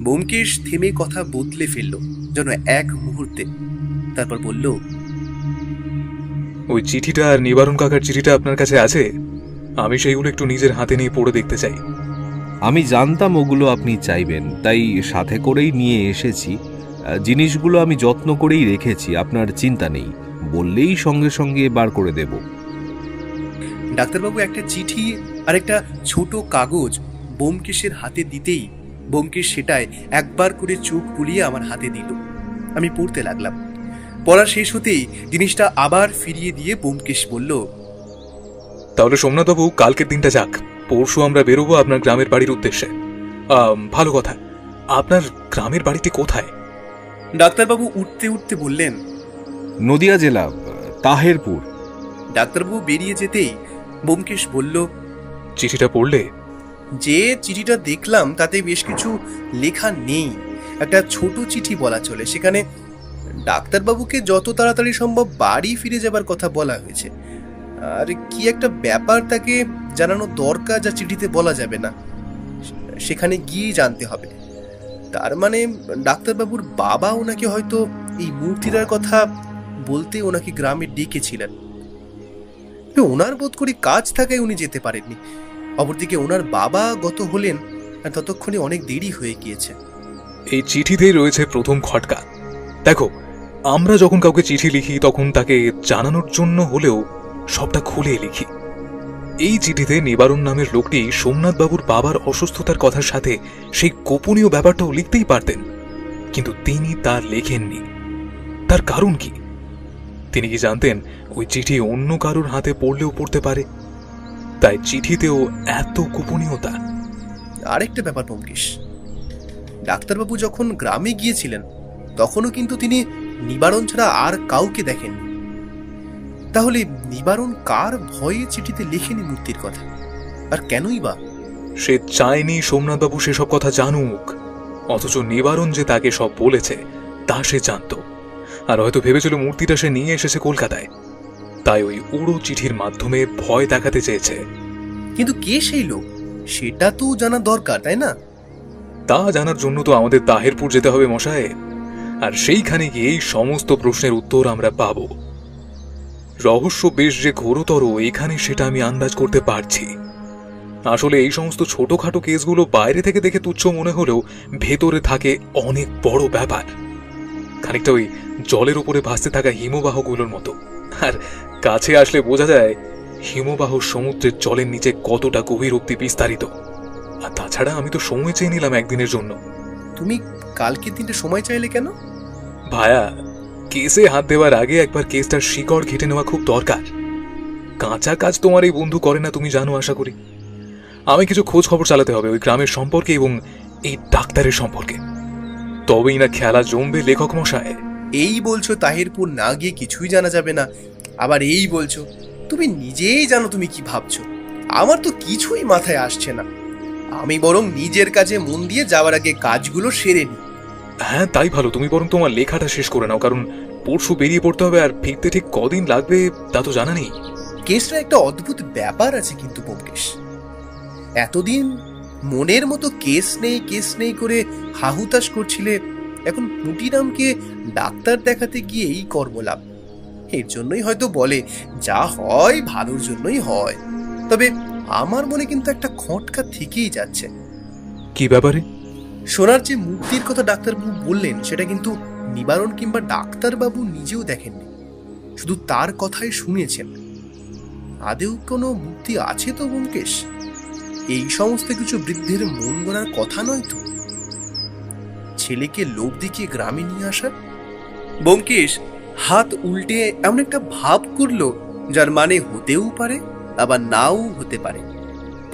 Speaker 1: ব্যোমকেশ থেমে কথা বদলে ফেলল যেন এক মুহূর্তে। তারপর বলল,
Speaker 2: ওই চিঠিটা আর নিবারণ কাকার চিঠিটা আপনার কাছে আছে? আমি সেইগুলো একটু নিজের হাতে নিয়ে পড়ে দেখতে চাই।
Speaker 4: আমি জানতাম ওগুলো আপনি চাইবেন, তাই সাথে করেই নিয়ে এসেছি। জিনিসগুলো আমি যত্ন করেই রেখেছি, আপনার চিন্তা নেই, বললেই সঙ্গে সঙ্গে বার করে দেব।
Speaker 1: ডাক্তারবাবু একটা চিঠি আর একটা ছোট কাগজ ব্যোমকেশের হাতে দিতেই ব্যোমকেশ সেটায় একবার করে চোখ বুলিয়ে আমার হাতে দিল। আমি পড়তে লাগলাম। পড়া শেষ হতেই জিনিসটা আবার ফিরিয়ে দিয়ে ব্যোমকেশ বলল,
Speaker 2: তাহলে সোমনাথ বাবু, কালকের দিনটা যাক, পরশু আমরা বেরোবো আপনার গ্রামের বাড়ির উদ্দেশ্যে। ভালো কথা, আপনার গ্রামের বাড়িটি কোথায়?
Speaker 1: ডাক্তারবাবু উঠতে উঠতে বললেন,
Speaker 4: নদিয়া জেলা, তাহেরপুর।
Speaker 1: ডাক্তারবাবু বেরিয়ে যেতেই ব্যোমকেশ বলল,
Speaker 2: চিঠিটা পড়লে?
Speaker 1: যে চিঠিটা দেখলাম তাতে বেশ কিছু লেখা নেই। একটা ছোট চিঠি বলা চলে। সেখানে ডাক্তারবাবুকে যত তাড়াতাড়ি সম্ভব বাড়ি ফিরে যাবার কথা বলা হয়েছে। আর কি একটা ব্যাপার তাকে জানানো দরকার, যা চিঠিতে বলা যাবে না, সেখানে গিয়েই জানতে হবে। তার মানে ডাক্তারবাবুর বাবা ওনাকে হয়তো এই মূর্তিটার কথা বলতে ওনাকে গ্রামে ডেকেছিলেন। ওনার বোধ করি কাজ থাকায় উনি যেতে পারেননি। অপরদিকে ওনার বাবা গত হলেন, আর ততক্ষণে অনেক দেরি হয়ে গিয়েছে।
Speaker 2: এই চিঠিতেই রয়েছে প্রথম খটকা। দেখো, আমরা যখন কাউকে চিঠি লিখি তখন তাকে জানানোর জন্য হলেও সবটা খুলে লিখি। এই চিঠিতে নিবারণ নামের লোকটি সোমনাথ বাবুর বাবার অসুস্থতার কথার সাথে সেই গোপনীয় ব্যাপারটাও লিখতেই পারতেন, কিন্তু তিনি তা লেখেননি। তার কারণ কি? তিনি কি জানতেন ওই চিঠি অন্য কারোর হাতে পড়লেও পড়তে পারে? তাই চিঠিতেও এত গোপনীয়তা।
Speaker 1: আরেকটা ব্যাপার ব্যোমকেশ, ডাক্তারবাবু যখন গ্রামে গিয়েছিলেন তখনও কিন্তু তিনি নিবারণ ছাড়া আর কাউকে দেখেননি। তাহলে নিবারণ কার ভয়ে চিঠিতে লেখেনি মূর্তির কথা, আর কেনই বা?
Speaker 2: সে চায়নি সোমনাথবাবু সেসব কথা জানুক, অথচ নিবারণ যে তাকে সব বলেছে তা সে জানত। আর হয়তো ভেবেছিল মূর্তিটা সে নিয়ে এসেছে কলকাতায়, তাই ওই উড়ো চিঠির মাধ্যমে ভয় দেখাতে চেয়েছে।
Speaker 1: কিন্তু কে সেই লোক সেটা তো জানা দরকার, তাই না?
Speaker 2: তা জানার জন্য তো আমাদের তাহেরপুর যেতে হবে মশায়, আর সেইখানে গিয়েই সমস্ত প্রশ্নের উত্তর আমরা পাব। রহস্য বেশ যে ঘোরতর এখানে সেটা আমি আন্দাজ করতে পারছি। আসলে এই সমস্ত ছোটখাটো কেসগুলো বাইরে থেকে দেখে তুচ্ছ মনে হলেও ভেতরে থাকে অনেক বড় ব্যাপার। খানিকটা ওই জলের উপরে ভাসতে থাকা হিমবাহগুলোর মতো। আর কাছে আসলে বোঝা যায় হিমবাহ সমুদ্রের জলের নিচে কতটা গভীর অব্দি বিস্তারিত। আর তাছাড়া আমি তো সময় চেয়ে নিলাম একদিনের জন্য।
Speaker 1: তুমি কালকে দিনটা সময় চাইলে কেন?
Speaker 2: ভায়া, কেসে হাত দেওয়ার আগে একবার কেসটার শিকড় ঘেটে নেওয়া খুব দরকার। কাঁচা কাজ তোমার এই বন্ধু করে না, তুমি জানো আশা করি। আমি কিছু খোঁজ খবর চালাতে হবে ওই গ্রামের সম্পর্কে এবং এই ডাক্তারের সম্পর্কে, তবেই না খেলা জমবে লেখক মশায়।
Speaker 1: এই বলছো তাহিরপুর না গিয়ে কিছুই জানা যাবে না, আবার এই বলছো তুমি নিজেই জানো তুমি কি ভাবছো। আমার তো কিছুই মাথায় আসছে না। আমি বরং নিজের কাজে মন দিয়ে যাওয়ার আগে কাজগুলো সেরে নিই।
Speaker 2: হ্যাঁ, তাই ভালো। তুমি বরং তোমার লেখাটা শেষ করে নাও, কারণ পরশু বেরিয়ে পড়তে হবে, আর ফিরতে ঠিক কদিন লাগবে তা তো জানা নেই।
Speaker 1: কেসটা একটা অদ্ভুত ব্যাপার আছে কিন্তু ব্যোমকেশ। এতদিন মনের মতো কেস নেই করে হাহুতাশ করছিলে, এখন পুটিরামকে ডাক্তার দেখাতে গিয়ে এই কর্মলাভ। এর জন্যই হয়তো বলে যা হয় ভালোর জন্যই হয়। তবে আমার মনে কিন্তু একটা খটকা থেকেই যাচ্ছে।
Speaker 2: কি ব্যাপারে?
Speaker 1: সোনার যে মূর্তির কথা ডাক্তারবাবু বললেন সেটা কিন্তু নিবারণ কিংবা ডাক্তারবাবু নিজেও দেখেননি, শুধু তার কথাই শুনেছেন। আদেও কোনো মূর্তি আছে তো ব্যোমকেশ? এই সমস্ত কিছু বৃদ্ধের মন গড়ার কথা নয় তো। ছেলেকে লোভ দেখিয়ে গ্রামে নিয়ে আসা। ব্যোমকেশ হাত উল্টে এমন একটা ভাব করলো যার মানে হতেও পারে আবার নাও হতে পারে।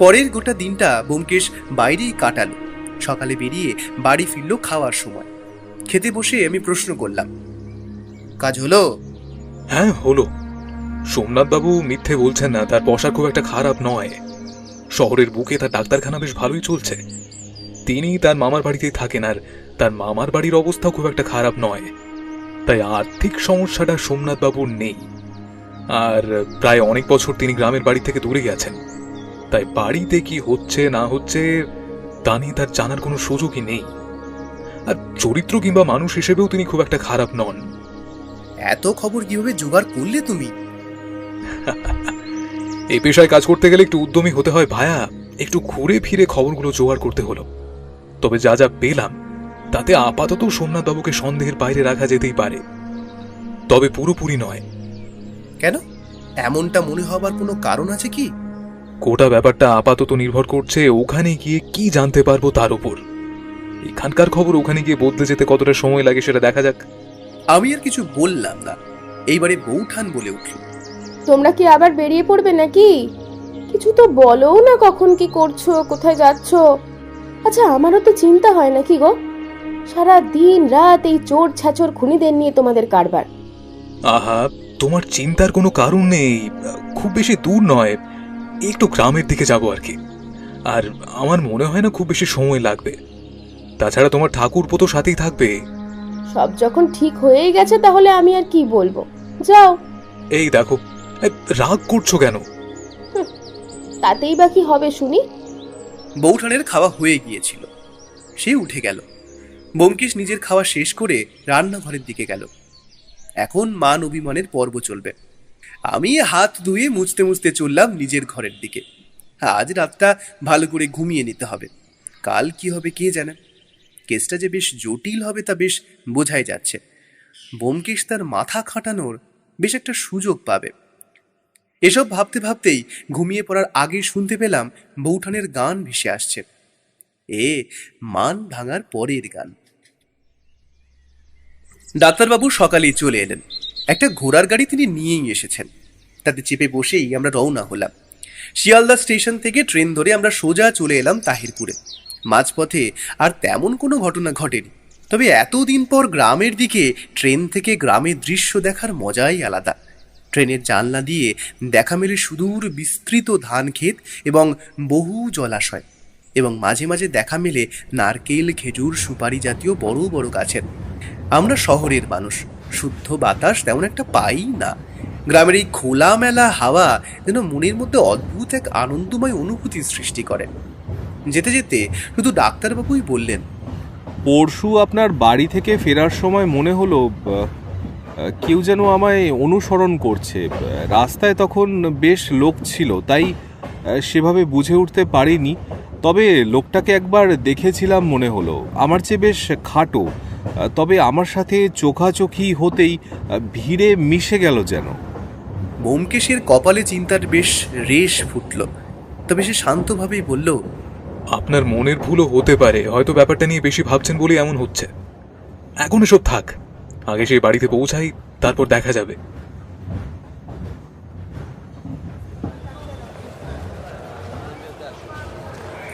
Speaker 1: পরের গোটা দিনটা ব্যোমকেশ বাইরেই কাটালো। সকালে বেরিয়ে বাড়ি ফিরল খাওয়ার সময়। খেতে বসে আমি প্রশ্ন করলাম, কাজ হলো?
Speaker 2: হ্যাঁ, হলো। সোমনাথবাবু মিথ্যে বলছেন না, তার বসা খুব একটা খারাপ নয়। শহরের বুকে তার ডাক্তারখানা বেশ ভালোই চলছে। তিনি তার মামার বাড়িতেই থাকেন, আর তার মামার বাড়ির অবস্থাও খুব একটা খারাপ নয়। তাই আর্থিক সমস্যাটা সোমনাথবাবুর নেই। আর প্রায় অনেক বছর তিনি গ্রামের বাড়ি থেকে দূরে গেছেন, তাই বাড়িতে কি হচ্ছে না হচ্ছে তা নিয়ে তার জানার কোনো সুযোগই নেই। আর চরিত্র কিংবা মানুষ হিসেবেও তিনি খুব একটা খারাপ নন।
Speaker 1: এত খবর কিভাবে জোগাড় করলে তুমি?
Speaker 2: এই পেশায় কাজ করতে গেলে একটু উদ্যমী হতে হয় ভায়া। একটু ঘুরে ফিরে খবরগুলো জোগাড় করতে হলো। তবে যা যা পেলাম তাতে আপাতত সোমনাথবাবুকে সন্দেহের বাইরে রাখা যেতেই পারে, তবে পুরোপুরি নয়।
Speaker 1: কেন? এমনটা মনে হবার কোনো কারণ আছে কি?
Speaker 2: গোটা ব্যাপারটা আপাতত নির্ভর করছে ওখানে গিয়ে কি জানতে পারবো তার উপর। এখানকার খবর ওখানে গিয়ে বদলে যেতে কতটা সময় লাগে সেটা দেখা যাক।
Speaker 1: আমি আর কিছু বললাম না। এইবারে বৌঠান বলে উঠল,
Speaker 3: তোমরা কি আবার বেরিয়ে পড়বে নাকি? কিছু তো বলোও না, কখন কি করছো, কোথায় যাচ্ছ? আচ্ছা, আমারও তো চিন্তা হয় নাকি গো? সারা দিন রাত এই চোর ছাচর খুনিদের নিয়ে তোমাদের কারবার।
Speaker 2: আহা, তোমার চিন্তার কোনো কারণ নেই। খুব বেশি দূর নয়, একটু গ্রামের দিকে যাব আর কি। আর আমার মনে হয় না খুব বেশি সময় লাগবে। তাছাড়া তোমার ঠাকুরপো তো সাথেই থাকবে।
Speaker 3: সব যখন ঠিক হয়েই গেছে তাহলে আমি আর কি বলবো, যাও।
Speaker 2: এই দেখো, রাগ করছো কেন?
Speaker 3: তাতেই বা কি হবে শুনি?
Speaker 1: বৌঠানের খাওয়া হয়ে গিয়েছিল, সে উঠে গেল। ব্যোমকেশ নিজের খাওয়া শেষ করে রান্নাঘরের দিকে গেল। এখন মান অভিমানের পর্ব চলবে। আমি হাত ধুয়ে মুছতে মুছতে চললাম নিজের ঘরের দিকে। আজ রাতটা ভালো করে ঘুমিয়ে নিতে হবে, কাল কি হবে কে জানে। কেসটা যে বেশ জটিল হবে তা বেশ বোঝাই যাচ্ছে। ব্যোমকেশ তার মাথা খাটানোর বেশ একটা সুযোগ পাবে। এসব ভাবতে ভাবতেই ঘুমিয়ে পড়ার আগে শুনতে পেলাম বৌঠানের গান ভেসে আসছে। মান ভাঙার পরের গান। ডাক্তারবাবু সকালেই চলে এলেন। একটা ঘোড়ার গাড়ি তিনি নিয়েই এসেছেন। তাতে চেপে বসেই আমরা রওনা হলাম। শিয়ালদা স্টেশন থেকে ট্রেন ধরে আমরা সোজা চলে এলাম তাহিরপুরে। মাঝপথে আর তেমন কোনো ঘটনা ঘটেনি, তবে এতদিন পর গ্রামের দিকে ট্রেন থেকে গ্রামের দৃশ্য দেখার মজাই আলাদা। ট্রেনের জানলা দিয়ে দেখা মেলে সুদূর বিস্তৃত ধান ক্ষেত এবং বহু জলাশয়, এবং মাঝে মাঝে দেখা মেলে নারকেল, খেজুর, সুপারি জাতীয় বড় বড় গাছের। আমরা শহরের মানুষ, শুদ্ধ বাতাস তেমন একটা পাই না। গ্রামের এই খোলামেলা হাওয়া যেন মনের মধ্যে অদ্ভুত এক আনন্দময় অনুভূতির সৃষ্টি করে। যেতে যেতে শুধু ডাক্তারবাবুই বললেন,
Speaker 4: পরশু আপনার বাড়ি থেকে ফেরার সময় মনে হলো কেউ যেন আমায় অনুসরণ করছে। রাস্তায় তখন বেশ লোক ছিল, তাই সেভাবে বুঝে উঠতে পারিনি। তবে লোকটাকে একবার দেখেছিলাম মনে হলো, আমার চেয়ে বেশ খাটো। তবে আমার সাথে চোখাচোখি হতেই ভিড়ে মিশে গেল যেন।
Speaker 1: ব্যোমকেশের কপালে চিন্তার বেশ রেশ ফুটল, তবে সে শান্তভাবেই বলল,
Speaker 2: আপনার মনের ভুলও হতে পারে, হয়তো ব্যাপারটা নিয়ে বেশি ভাবছেন বলে এমন হচ্ছে। এখন এসব থাক, আগে সেই বাড়িতে পৌঁছাই, তারপর দেখা যাবে।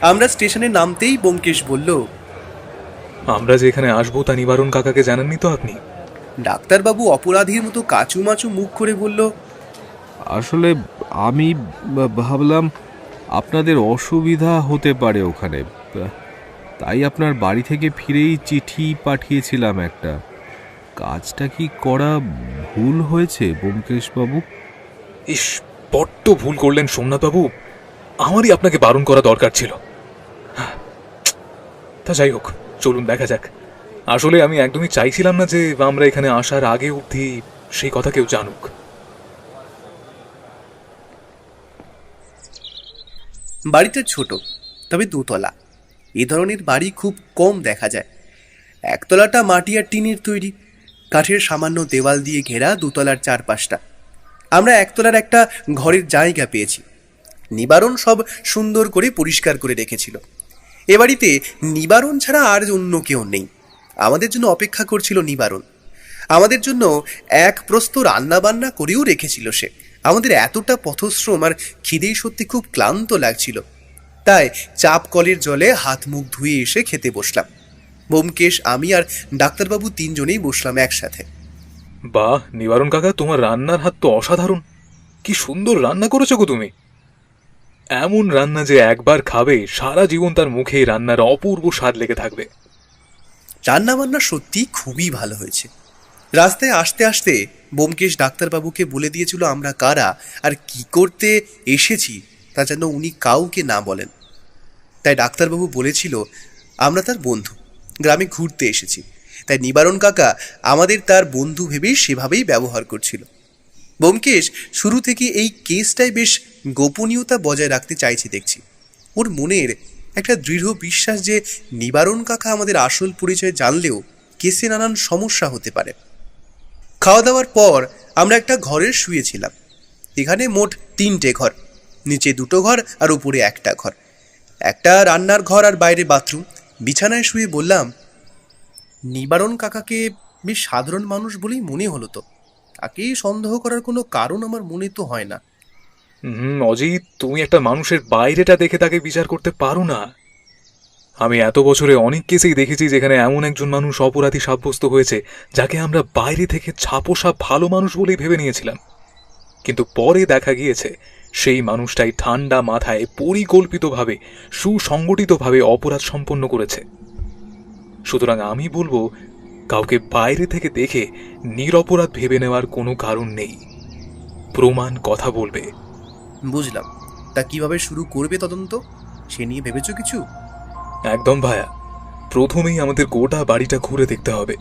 Speaker 1: আমরা স্টেশনে নামতেই ব্যোমকেশ বলল,
Speaker 2: আমরা যে এখানে আসবো তা নিবারণ কাকাকে জানাননি তো আপনি?
Speaker 1: ডাক্তারবাবু অপরাধীর মতো কাচুমাচু মুখ করে বলল,
Speaker 4: আসলে আমি ভাবলাম আপনাদের অসুবিধা হতে পারে ওখানে, তাই আপনার বাড়ি থেকে ফিরেই চিঠি পাঠিয়েছিলাম একটা। কাজটা কি করা ভুল হয়েছে ব্যোমকেশবাবু?
Speaker 2: ইস, বড্ড ভুল করলেন সোমনাথবাবু, আমারই আপনাকে বারণ করা দরকার ছিল। তা যাই হোক, চলুন দেখা যাক। আসলে আমি একদমই চাইছিলাম না যে আমরা এখানে আসার আগে অবধি সেই কথা কেউ জানুক।
Speaker 1: বাড়িটা ছোট, তবে দোতলা। এ ধরনের বাড়ি খুব কম দেখা যায়। একতলাটা মাটি আর টিনের তৈরি, কাঠের সামান্য দেওয়াল দিয়ে ঘেরা দোতলার চারপাশটা। আমরা একতলার একটা ঘরের জায়গা পেয়েছি। নিবারণ সব সুন্দর করে পরিষ্কার করে রেখেছিল। এ বাড়িতে নিবারণ ছাড়া আর অন্য কেউ নেই। আমাদের জন্য অপেক্ষা করছিল নিবারণ। আমাদের জন্য এক প্রস্ত রান্না বান্না করেও রেখেছিল সে। আমাদের এতটা পথশ্রম আর খিদেই সত্যি খুব ক্লান্ত লাগছিল, তাই চাপ কলের জলে হাত মুখ ধুয়ে এসে খেতে বসলাম। ব্যোমকেশ, আমি আর ডাক্তারবাবু তিনজনেই বসলাম একসাথে।
Speaker 2: বাহ নিবারণ কাকা, তোমার রান্নার হাত তো অসাধারণ। কি সুন্দর রান্না করেছো গো তুমি। এমন রান্না যে একবার খাবে সারা জীবন তার মুখে রান্নার অপূর্ব স্বাদ লেগে থাকবে।
Speaker 1: রান্না বান্না সত্যি খুবই ভালো হয়েছে। রাস্তায় আসতে আসতে ব্যোমকেশ ডাক্তারবাবুকে বলে দিয়েছিল আমরা কারা আর কি করতে এসেছি তা যেন উনি কাউকে না বলেন। তাই ডাক্তারবাবু বলেছিল আমরা তার বন্ধু, গ্রামে ঘুরতে এসেছি। তাই নিবারণ কাকা আমাদের তার বন্ধু ভেবেই সেভাবেই ব্যবহার করছিল। ব্যোমকেশ শুরু থেকে এই কেসটায় বেশ গোপনীয়তা বজায় রাখতে চাইছে দেখছি। ওর মনের একটা দৃঢ় বিশ্বাস যে নিবারণ কাকা আমাদের আসল পরিচয় জানলেও কেসে নানান সমস্যা হতে পারে। খাওয়া দাওয়ার পর আমরা একটা ঘরে শুয়েছিলাম। এখানে মোট 3টে ঘর, নিচে 2টো ঘর আর উপরে একটা ঘর। একটা রান্নার ঘর আর বাইরে বাথরুম। বিছানায় শুয়ে বললাম, নিবারণ কাকাকে বেশ সাধারণ মানুষ বলেই মনে হলো। তো তাকে সন্দেহ করার কোনো কারণ আমার মনে তো হয় না।
Speaker 2: অজিত, তুমি একটা মানুষের বাইরেটা দেখে তাকে বিচার করতে পারো না। আমি এত বছরে অনেক কেসেই দেখেছি যেখানে এমন একজন মানুষ অপরাধী সাব্যস্ত হয়েছে যাকে আমরা বাইরে থেকে ছাপোষা ভালো মানুষ বলেই ভেবে নিয়েছিলাম, কিন্তু পরে দেখা গিয়েছে সেই মানুষটাই ঠান্ডা মাথায় পরিকল্পিতভাবে সুসংগঠিতভাবে অপরাধ সম্পন্ন করেছে। সুতরাং আমি বলবো, কাউকে বাইরে থেকে দেখে নিরপরাধ ভেবে নেওয়ার কোনো কারণ নেই। প্রমাণ কথা বলবে।
Speaker 1: বুঝলাম। তা কিভাবে শুরু করবে তদন্ত, সে নিয়ে ভেবেছো কিছু?
Speaker 2: একদম ভায়া, প্রথমেই আমাদের গোটা বাড়িটা ঘুরে দেখতে হবে,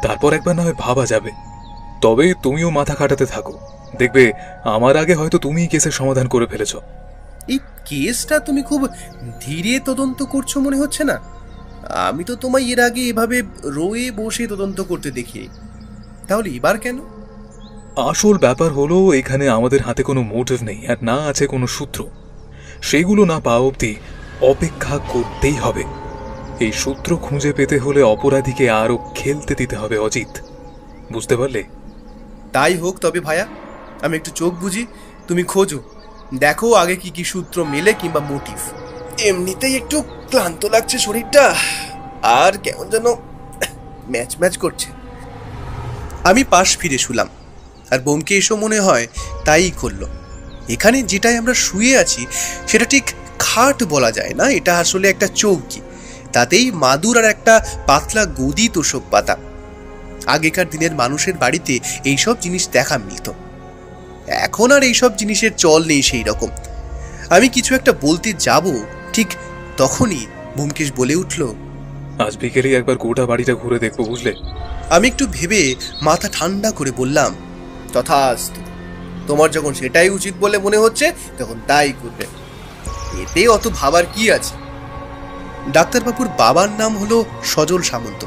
Speaker 2: তারপর একবার না হয় ভাবা যাবে। তবে তুমিও মাথা খাটাতে থাকো, দেখবে আমার আগে হয়তো তুমিই কেসের সমাধান করে ফেলেছো।
Speaker 1: এই কেসটা তুমি খুব ধীরে তদন্ত করছো মনে হচ্ছে না? আমি তো তোমায় এর আগে এভাবে রয়ে বসে তদন্ত করতে দেখি, তাহলে এবার কেন?
Speaker 2: আসল ব্যাপার হলো এখানে আমাদের হাতে কোনো মোটিভ নেই, আর না আছে কোনো সূত্র। সেগুলো না পাওয়া অবধি অপেক্ষা করতেই হবে। এই সূত্র খুঁজে পেতে হলে অপরাধীকে আরো খেলতে দিতে হবে অজিত, বুঝতে পারলে?
Speaker 1: তাই হোক তবে ভায়া, আমি একটু চোখ বুঝি, তুমি খোঁজো, দেখো আগে কি কি সূত্র মেলে কিংবা মোটিভ। এমনিতেই একটু ক্লান্ত লাগছে শরীরটা, আর কেমন যেন ম্যাচ ম্যাচ করছে। আমি পাশ ফিরে শুলাম, আর বোমকে এসো মনে হয় তাই করলো। এখানে যেটাই আমরা শুয়ে আছি সেটা ঠিক খাট বলা যায় না, এটা আসলে একটা চৌকি, তাতেই মাদুর আর একটা পাতলা গদি তোষক পাতা। আগেকার দিনের মানুষের বাড়িতে এইসব জিনিস দেখা মিলত, এখন আর এইসব জিনিসের চল নেই সেই রকম। আমি কিছু একটা বলতে যাব, ঠিক তখনই ব্যোমকেশ বলে উঠল,
Speaker 2: আজ বিকেলেই একবার গোটা বাড়িটা ঘুরে দেখবো, বুঝলে?
Speaker 1: আমি একটু ভেবে মাথা ঠান্ডা করে বললাম, তথাস্তু, তোমার যখন সেটাই উচিত বলে মনে হচ্ছে তখন তাই করবে, এতে অত ভাবার কি আছে। ডাক্তারবাবুর বাবার নাম হলো সজল সামন্ত।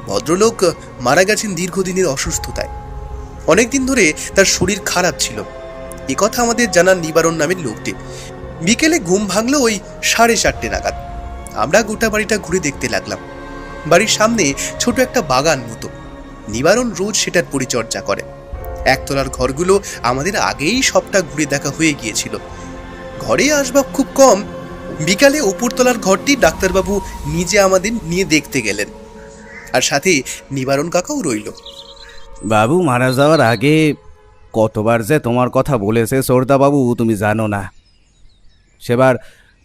Speaker 1: ভদ্রলোক মারা গেছেন দীর্ঘদিনের অসুস্থতায়। অনেকদিন ধরে তার শরীর খারাপ ছিল, এ কথা আমাদের জানান নিবারণ নামের লোকটি। বিকেলে ঘুম ভাঙলো ওই 4:30 নাগাদ। আমরা গোটা বাড়িটা ঘুরে দেখতে লাগলাম। বাড়ির সামনে ছোট একটা বাগান মতো, নিবারণ রোজ সেটার পরিচর্যা করে। একতলার ঘরগুলো আমাদের আগেই সবটা ঘুরে দেখা হয়ে গিয়েছিল, ঘরে আসবাব খুব কম। বিকালে উপরতলার ঘরটি ডাক্তারবাবু নিজে আমাদের নিয়ে দেখতে গেলেন, আর সাথে নিবারণ কাকাও রইল।
Speaker 6: বাবু মারা যাওয়ার আগে কতবার যে তোমার কথা বলেছে সর্দাবাবু, তুমি জানো না। সেবার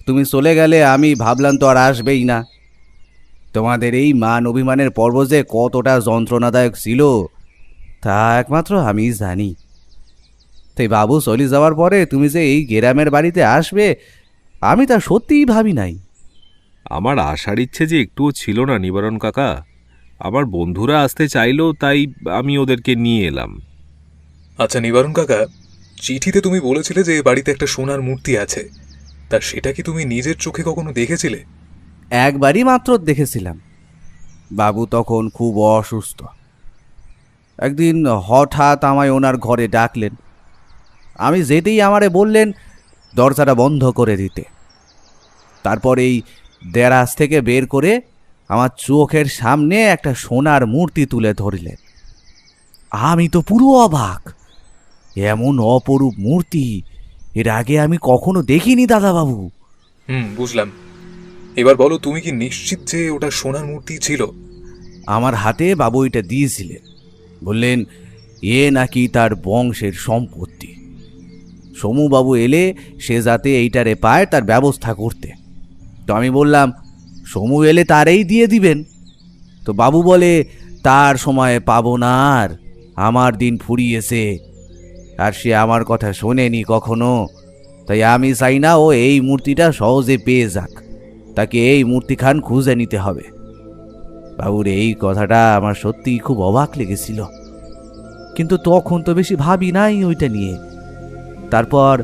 Speaker 6: তুমি চলে গেলে আমি ভাবলাম তো আর আসবেই না। তোমাদের এই মান অভিমানের পর্ব যে কতটা যন্ত্রণাদায়ক ছিল তা একমাত্র আমিই জানি। তাই বাবু চলে যাওয়ার পরে তুমি যে এই গ্রামের বাড়িতে আসবে আমি তা সত্যিই ভাবি নাই।
Speaker 4: আমার আসার ইচ্ছে যে একটুও ছিল না নিবারণ কাকা। আমার বন্ধুরা আসতে চাইলো তাই আমি ওদেরকে নিয়ে এলাম।
Speaker 2: আচ্ছা নিবারণ কাকা, চিঠিতে তুমি বলেছিলে যে বাড়িতে একটা সোনার মূর্তি আছে, তা সেটা কি তুমি নিজের চোখে কখনো দেখেছিলে?
Speaker 6: একবারই মাত্র দেখেছিলাম। বাবু তখন খুব অসুস্থ। একদিন হঠাৎ আমায় ওনার ঘরে ডাকলেন। আমি যেতেই আমারে বললেন দরজাটা বন্ধ করে দিতে। তারপর এই দেরাজ থেকে বের করে আমার চোখের সামনে একটা সোনার মূর্তি তুলে ধরলেন। আমি তো পুরো অবাক, এমন অপরূপ মূর্তি এর আগে আমি কখনো দেখিনি দাদাবাবু।
Speaker 2: বুঝলাম। এবার বলো, তুমি কি নিশ্চিত যে ওটা সোনার মূর্তি ছিল?
Speaker 6: আমার হাতে বাবু এটা দিয়েছিলেন, বললেন এ নাকি তার বংশের সম্পত্তি। সমুবাবু এলে সে যাতে এইটারে পায় তার ব্যবস্থা করতে। তো আমি বললাম সমু এলে তারেই দিয়ে দিবেন। তো বাবু বলে তার সময়ে পাবো না, আর আমার দিন ফুরিয়েছে, আর সে আমার কথা শোনেনি কখনো। তাই আমি চাই না ও এই মূর্তিটা সহজে পেয়ে যাক, তাকে এই মূর্তিখান খুঁজে নিতে হবে। বাবুর এই কথাটা আমার সত্যিই খুব অবাক লেগেছিল, কিন্তু তখন তো বেশি ভাবি নাই ওইটা নিয়ে। তারপর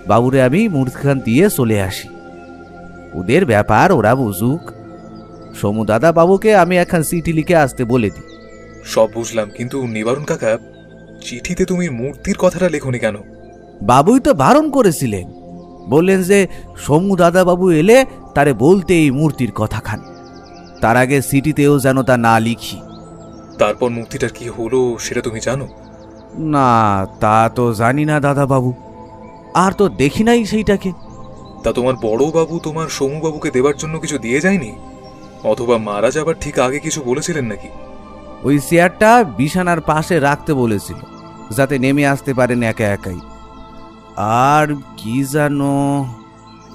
Speaker 6: বাবুরে আমি মূর্তিখান দিয়ে চলে আসি। ওদের ব্যাপার ওরা বুঝুক। সমু দাদা বাবুকে আমি এখন চিঠি লিখে আসতে বলে দিই।
Speaker 2: সব বুঝলাম, কিন্তু নিবারণ কাকা, চিঠিতে তুমি মূর্তির কথাটা লেখনি কেন?
Speaker 6: বাবুই তো বারণ করেছিলেন, বললেন যে সমু দাদা বাবু এলে তারে বলতে এই মূর্তির কথা খান, তার আগে চিঠিতেও যেন তা না লিখি।
Speaker 2: তারপর মূর্তিটার কি হলো সেটা তুমি জানো?
Speaker 6: না, তা তো জানি না দাদা বাবু, আর তো দেখি নাই সেইটাকে।
Speaker 2: তা তোমার বড় বাবু তোমার সমুবাবুকে দেবার জন্য কিছু দিয়ে যায়নি? অথবা মারা যাবার ঠিক আগে কিছু বলেছিলেন নাকি?
Speaker 6: ওই চেয়ারটা বিছানার পাশে রাখতে বলেছিল, যাতে নেমে আসতে পারেন একা একাই। আর কি জানো।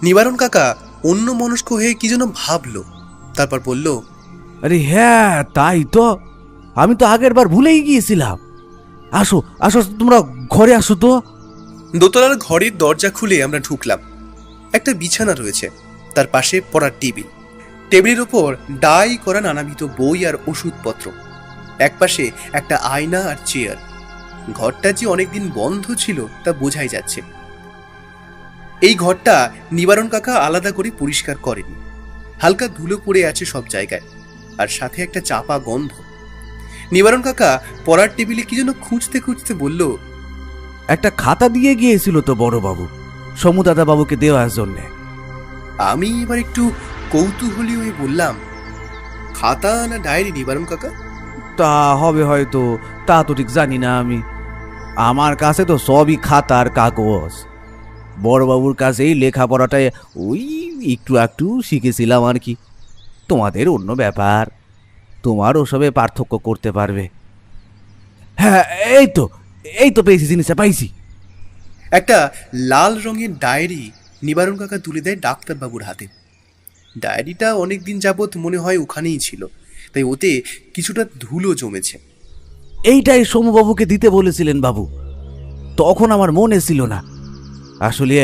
Speaker 1: নিবারণ কাকা অন্য মনস্ক হয়ে কি যেন ভাবলো, তারপর বলল,
Speaker 6: আরে হ্যাঁ, তাই তো, আমি তো আগের বার ভুলেই গিয়েছিলাম। আসো আসো, তোমরা ঘরে আসো তো।
Speaker 1: দোতলার ঘরের দরজা খুলে আমরা ঢুকলাম। একটা বিছানা রয়েছে, তার পাশে পড়ার টেবিল, টেবিলের ওপর ডাই করা নানাবিধ বই আর ওষুধপত্র, একপাশে একটা আয়না আর চেয়ার। ঘরটা যে অনেকদিন বন্ধ ছিল তা বোঝাই যাচ্ছে। এই ঘরটা নিবারণ কাকা আলাদা করে পরিষ্কার করেনি, হালকা ধুলো পড়ে আছে সব জায়গায়, আর সাথে একটা চাপা গন্ধ। নিবারণ কাকা পড়ার টেবিলে কি যেন খুঁজতে খুঁজতে বলল,
Speaker 6: একটা খাতা দিয়ে গিয়েছিল তো বড়বাবু, সমুদাদা বাবুকে দেওয়ার জন্যে।
Speaker 1: আমি এবার একটু কৌতূহলী হয়ে বললাম, খাতা না ডায়েরি নিবারণ কাকা?
Speaker 6: তা হবে হয়তো, তা তো ঠিক জানি না আমি। আমার কাছে তো সবই খাতার কাগজ। বড়বাবুর কাছেই লেখাপড়াটায় ওই একটু একটু শিখেছিলাম আর কি। তোমাদের অন্য ব্যাপার, তোমার ওসবে পার্থক্য করতে পারবে। হ্যাঁ, এই তো পেয়েছি, জিনিসটা পাইছি।
Speaker 1: একটা লাল রঙের ডায়েরি নিবারণ কাকা তুলে দেয় ডাক্তারবাবুর হাতে। ডায়েরিটা অনেকদিন যাবৎ মনে হয় ওখানেই ছিল, তাই ওতে কিছুটা ধুলো জমেছে।
Speaker 6: এইটাই সোমবাবুকে দিতে বলেছিলেন বাবু, তখন আমার মনে ছিল না। আসলে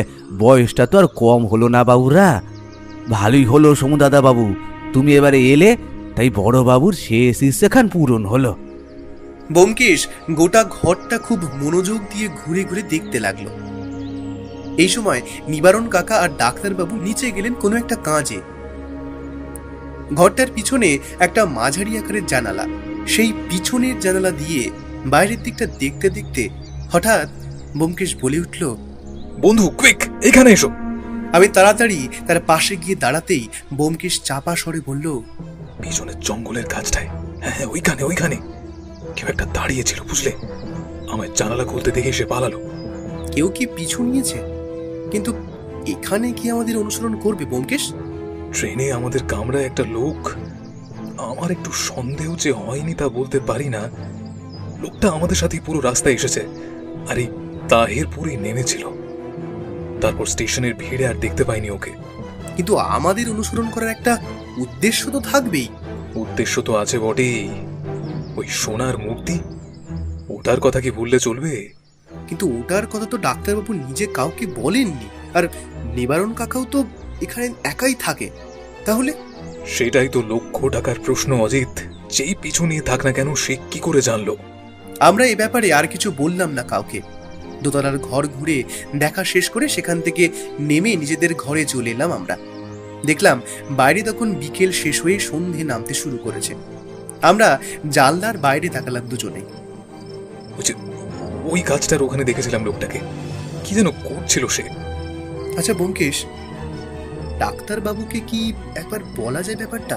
Speaker 6: বয়সটা তো আর কম হলো না বাবুরা। ভালোই হলো সমুদাদা বাবু তুমি এবারে এলে, তাই বড় বাবুর শেষ ইচ্ছেখান পূরণ হলো।
Speaker 1: ব্যোমকেশ গোটা ঘরটা খুব মনোযোগ দিয়ে ঘুরে ঘুরে দেখতে লাগলো। এই সময় নিবারণ কাকা আর ডাক্তারবাবু নিচে গেলেন কোনো একটা কাজে। ঘরটার পিছনে একটা মাঝারি আকারের জানালা, সেই পিছনের জানালা দিয়ে বাইরের দিকটা দেখতে দেখতে হঠাৎ ব্যোমকেশ বলে উঠল,
Speaker 2: বন্ধু কুইক, এখানে এসো।
Speaker 1: আমি তাড়াতাড়ি তার পাশে গিয়ে দাঁড়াতেই ব্যোমকেশ চাপা স্বরে বলল,
Speaker 2: পিছনের জঙ্গলের কাছটায়, হ্যাঁ ওইখানে ওইখানে কেউ একটা দাঁড়িয়েছিল বুঝলে। আমায় জানালা খুলতে দেখে সে পালালো।
Speaker 1: কেউ কি পিছু নিয়েছে? কিন্তু এখানে কি আমাদের অনুসরণ করবে ব্যোমকেশ?
Speaker 2: ট্রেনে আমাদের কামরায় একটা লোক, আমার একটু সন্দেহ যে হয়নি তা বলতে পারি না। লোকটা আমাদের সাথে পুরো রাস্তায় এসেছে, আর এই তাহেরপুরেই নেমেছিল। তারপর স্টেশনের ভিড়ে আর দেখতে পাইনি ওকে।
Speaker 1: কিন্তু আমাদের অনুসরণ করার একটা উদ্দেশ্য তো থাকবেই।
Speaker 2: উদ্দেশ্য তো আছে বটেই, ওই সোনার মূর্তি, ওটার কথা কি ভুললে চলবে?
Speaker 1: কিন্তু ওটার কথা তো ডাক্তারবাবু নিজে কাউকে বলেননি, আর নিবারণ কাকাও তো এখানে একাই থাকে। তাহলে
Speaker 2: সেটাই তো লক্ষ টাকার প্রশ্ন অজিত। যেই পিছু নিয়ে থাক না কেন, সে কি করে জানলো?
Speaker 1: আমরা এ ব্যাপারে আর কিছু বললাম না কাউকে। দোতলার ঘর ঘুরে দেখা শেষ করে সেখান থেকে নেমে নিজেদের ঘরে চলে এলাম আমরা। দেখলাম বাইরে তখন বিকেল শেষ হয়ে সন্ধে নামতে শুরু করেছে। আমরা জানলার বাইরে তাকালাম দুজনে।
Speaker 2: ওই গাছটার ওখানে দেখেছিলাম লোকটাকে, কি যেন করছিল সে।
Speaker 1: আচ্ছা ব্যোমকেশ, ডাক্তারবাবুকে কি একবার বলা যায় ব্যাপারটা?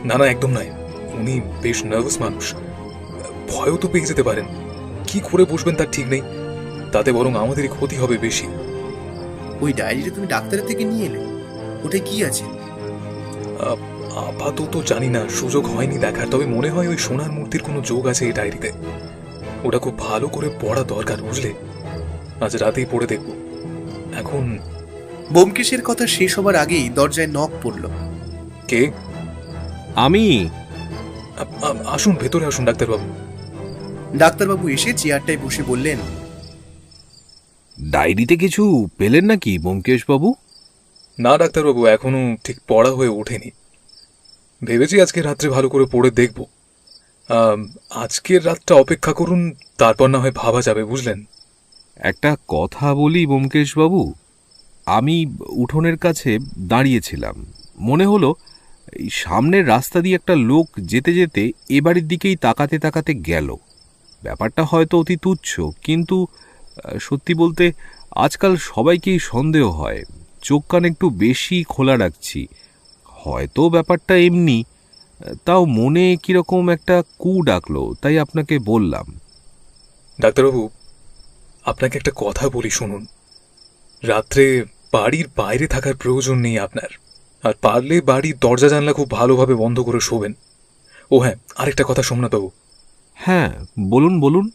Speaker 2: না না, একদম নয়। উনি বেশ নার্ভাস মানুষ, ভয়ও তো পেয়ে যেতে পারেন। কি করে বসবেন তার ঠিক নেই, তাতে বরং আমাদেরই ক্ষতি হবে বেশি।
Speaker 1: ওই ডায়েরিটা তুমি ডাক্তারের থেকে নিয়ে এলে, ওটাই কি আছে?
Speaker 2: আপাতত জানি না, সুযোগ হয়নি দেখার। তবে মনে হয় ওই সোনার মূর্তির কোনো যোগ আছে এই ডায়েরিতে। ওটা খুব ভালো করে পড়া দরকার বুঝলে। আজ রাতেই পড়ে দেখব। এখন
Speaker 1: ব্যোমকেশের কথা শেষ হবার আগেই দরজায় নক পড়ল।
Speaker 2: কে?
Speaker 4: আমি।
Speaker 2: আসুন, ভেতরে আসুন ডাক্তারবাবু।
Speaker 1: ডাক্তারবাবু এসে চেয়ারটায় বসে বললেন,
Speaker 4: ডায়েরিতে কিছু পেলেন নাকি ব্যোমকেশ বাবু?
Speaker 2: না ডাক্তারবাবু, এখনো ঠিক পড়া হয়ে ওঠেনি। ভেবেছি আজকে রাত্রে ভালো করে পড়ে দেখব। আজকের রাতটা অপেক্ষা করুন, তারপর না হয় ভাবা যাবে বুঝলেন।
Speaker 4: একটা কথা বলি ব্যোমকেশ বাবু, আমি উঠোনের কাছে দাঁড়িয়েছিলাম, মনে হলো এই সামনের রাস্তা দিয়ে একটা লোক যেতে যেতে এ বাড়ির দিকেই তাকাতে তাকাতে গেল। ব্যাপারটা হয়তো অতি তুচ্ছ, কিন্তু সত্যি বলতে আজকাল সবাইকেই সন্দেহ হয়। চোখ কান একটু বেশি খোলা রাখছি, হয়তো ব্যাপারটা এমনি, তাও মনে কিরকম একটা কু ডাকলো, তাই আপনাকে বললাম।
Speaker 2: ডাক্তারবাবু, আপনাকে একটা কথা বলি শুনুন। রাত্রে বাড়ির বাইরে থাকার প্রয়োজন নেই আপনার, আর পারলে বাড়ির দরজা জানলা খুব ভালোভাবে বন্ধ করে শোবেন। ও হ্যাঁ, আরেকটা কথা সোমনাথবাবু।
Speaker 4: হ্যাঁ বলুন বলুন।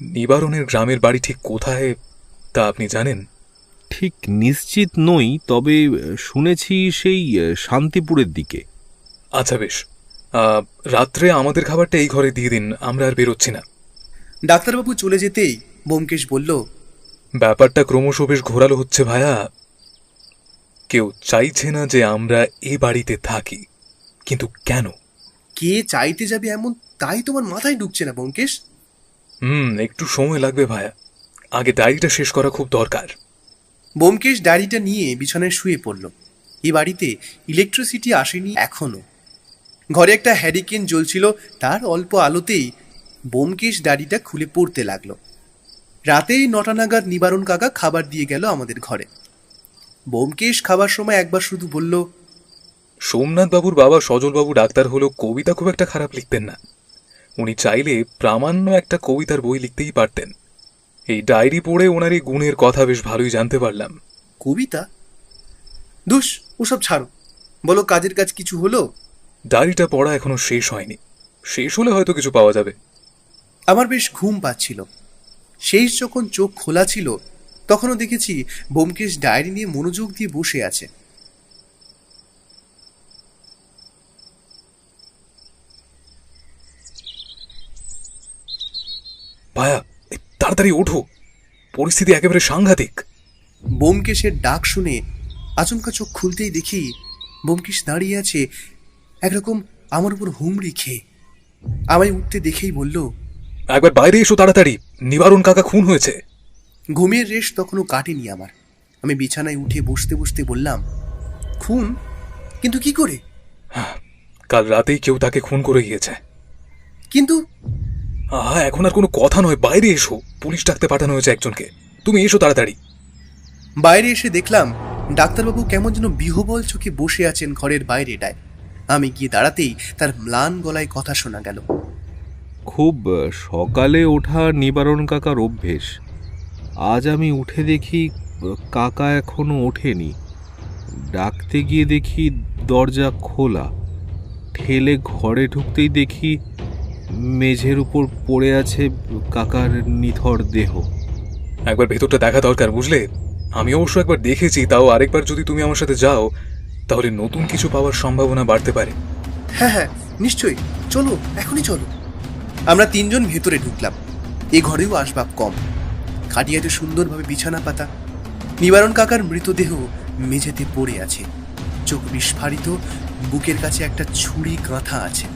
Speaker 2: নিবারণের গ্রামের বাড়ি ঠিক কোথায় তা আপনি জানেন?
Speaker 4: ঠিক নিশ্চিত নই, তবে শুনেছি সেই শান্তিপুরের দিকে।
Speaker 2: আচ্ছা বেশ, রাত্রে আমাদের খাবারটা এই ঘরে দিয়ে দিন, আমরা আর বেরোচ্ছি না।
Speaker 1: ডাক্তারবাবু চলে যেতেই ব্যোমকেশ বলল,
Speaker 2: ব্যাপারটা ক্রমশ বেশ ঘোরালো হচ্ছে ভায়া। কেউ চাইছে না যে আমরা এ বাড়িতে থাকি, কিন্তু কেন?
Speaker 1: কে চাইতে যাবে এমন তাই তোমার মাথায় ঢুকছে না ব্যোমকেশ।
Speaker 2: একটু সময় লাগবে ভায়া, আগে ডায়েরিটা শেষ করা খুব দরকার।
Speaker 1: ব্যোমকেশ ডায়েরিটা নিয়ে বিছানায় শুয়ে পড়ল। এই বাড়িতে ইলেকট্রিসিটি আসেনি এখনো। ঘরে একটা হ্যারিকেন জ্বলছিল, তার অল্প আলোতেই ব্যোমকেশ ডায়েরিটা খুলে পড়তে লাগলো। রাতেই 9টা নাগাদ নিবারণ কাকা খাবার দিয়ে গেল আমাদের ঘরে। ব্যোমকেশ খাবার সময় একবার শুধু বলল,
Speaker 2: সোমনাথ বাবুর বাবা সজল বাবু ডাক্তার হলেও কবিতা খুব একটা খারাপ লিখতেন না। উনি চাইলে প্রামাণ্য একটা কবিতার বই লিখতেই পারতেন। এই ডায়েরি পড়ে ওনার এই গুণের কথা বেশ ভালোই জানতে পারলাম।
Speaker 1: কবিতা? দুস, ওসব ছাড়ো, বলো কাজের কাজ কিছু হলো?
Speaker 2: ডায়েরিটা পড়া এখনো শেষ হয়নি, শেষ হলে হয়তো কিছু পাওয়া যাবে।
Speaker 1: আমার বেশ ঘুম পাচ্ছিল। শেষ যখন চোখ খোলা ছিল তখনও দেখেছি ব্যোমকেশ ডায়েরি নিয়ে মনোযোগ দিয়ে বসে আছে।
Speaker 2: ভায়া, তাড়াতাড়ি ওঠো, পরিস্থিতি একেবারে সাংঘাতিক।
Speaker 1: ব্যোমকেশের ডাক শুনে আচমকা চোখ খুলতেই দেখি ব্যোমকেশ দাঁড়িয়ে আছে একরকম আমার উপর হুমড়ি খেয়ে। আমায় উঠতে দেখেই বলল,
Speaker 2: একবার বাইরে এসো তাড়াতাড়ি, নিবারণ কাকা খুন হয়েছে।
Speaker 1: ঘুমের রেশ তখনও কাটেনি আমার। আমি বিছানায় উঠে বসতে বসতে বললাম, খুন? কিন্তু কি করে?
Speaker 2: কাল রাতেই কেউ তাকে খুন করে গিয়েছে।
Speaker 1: কিন্তু
Speaker 2: এখন আর কোনো কথা নয়, বাইরে এসো, পুলিশ ডাকতে পাঠানো হয়েছে একজনকে। তুমি এসো তাড়াতাড়ি।
Speaker 1: বাইরে এসে দেখলাম ডাক্তারবাবু কেমন যেন বিহবল চোখে বসে আছেন ঘরের বাইরেটায়। আমি গিয়ে দাঁড়াতেই তার ম্লান গলায় কথা শোনা গেল,
Speaker 4: খুব সকালে ওঠা নিবারণ কাকার অভ্যেস। আজ আমি উঠে দেখি কাকা এখনো ওঠেনি। ডাকতে গিয়ে দেখি দরজা খোলা। ঠেলে ঘরে ঢুকতেই দেখি মেঝের উপর পড়ে আছে কাকার নিথর দেহ।
Speaker 2: একবার ভেতরটা দেখা দরকার, বুঝলে? আমি অবশ্য একবার দেখেছি, তাও আরেকবার যদি তুমি আমার সাথে যাও তাহলে নতুন কিছু পাওয়ার সম্ভাবনা বাড়তে পারে।
Speaker 1: হ্যাঁ হ্যাঁ নিশ্চয়ই, চলো, এখনই চলো। আমরা 3 জন ভেতরে ঢুকলাম। এ ঘরেও আসবাব কম, খাটিয়াতে সুন্দরভাবে বিছানা পাতা। নিবারণ কাকার মৃতদেহ মেঝেতে পড়ে আছে, চোখ বিস্ফারিত, বুকের কাছে একটা ছুরি গাঁথা আছে।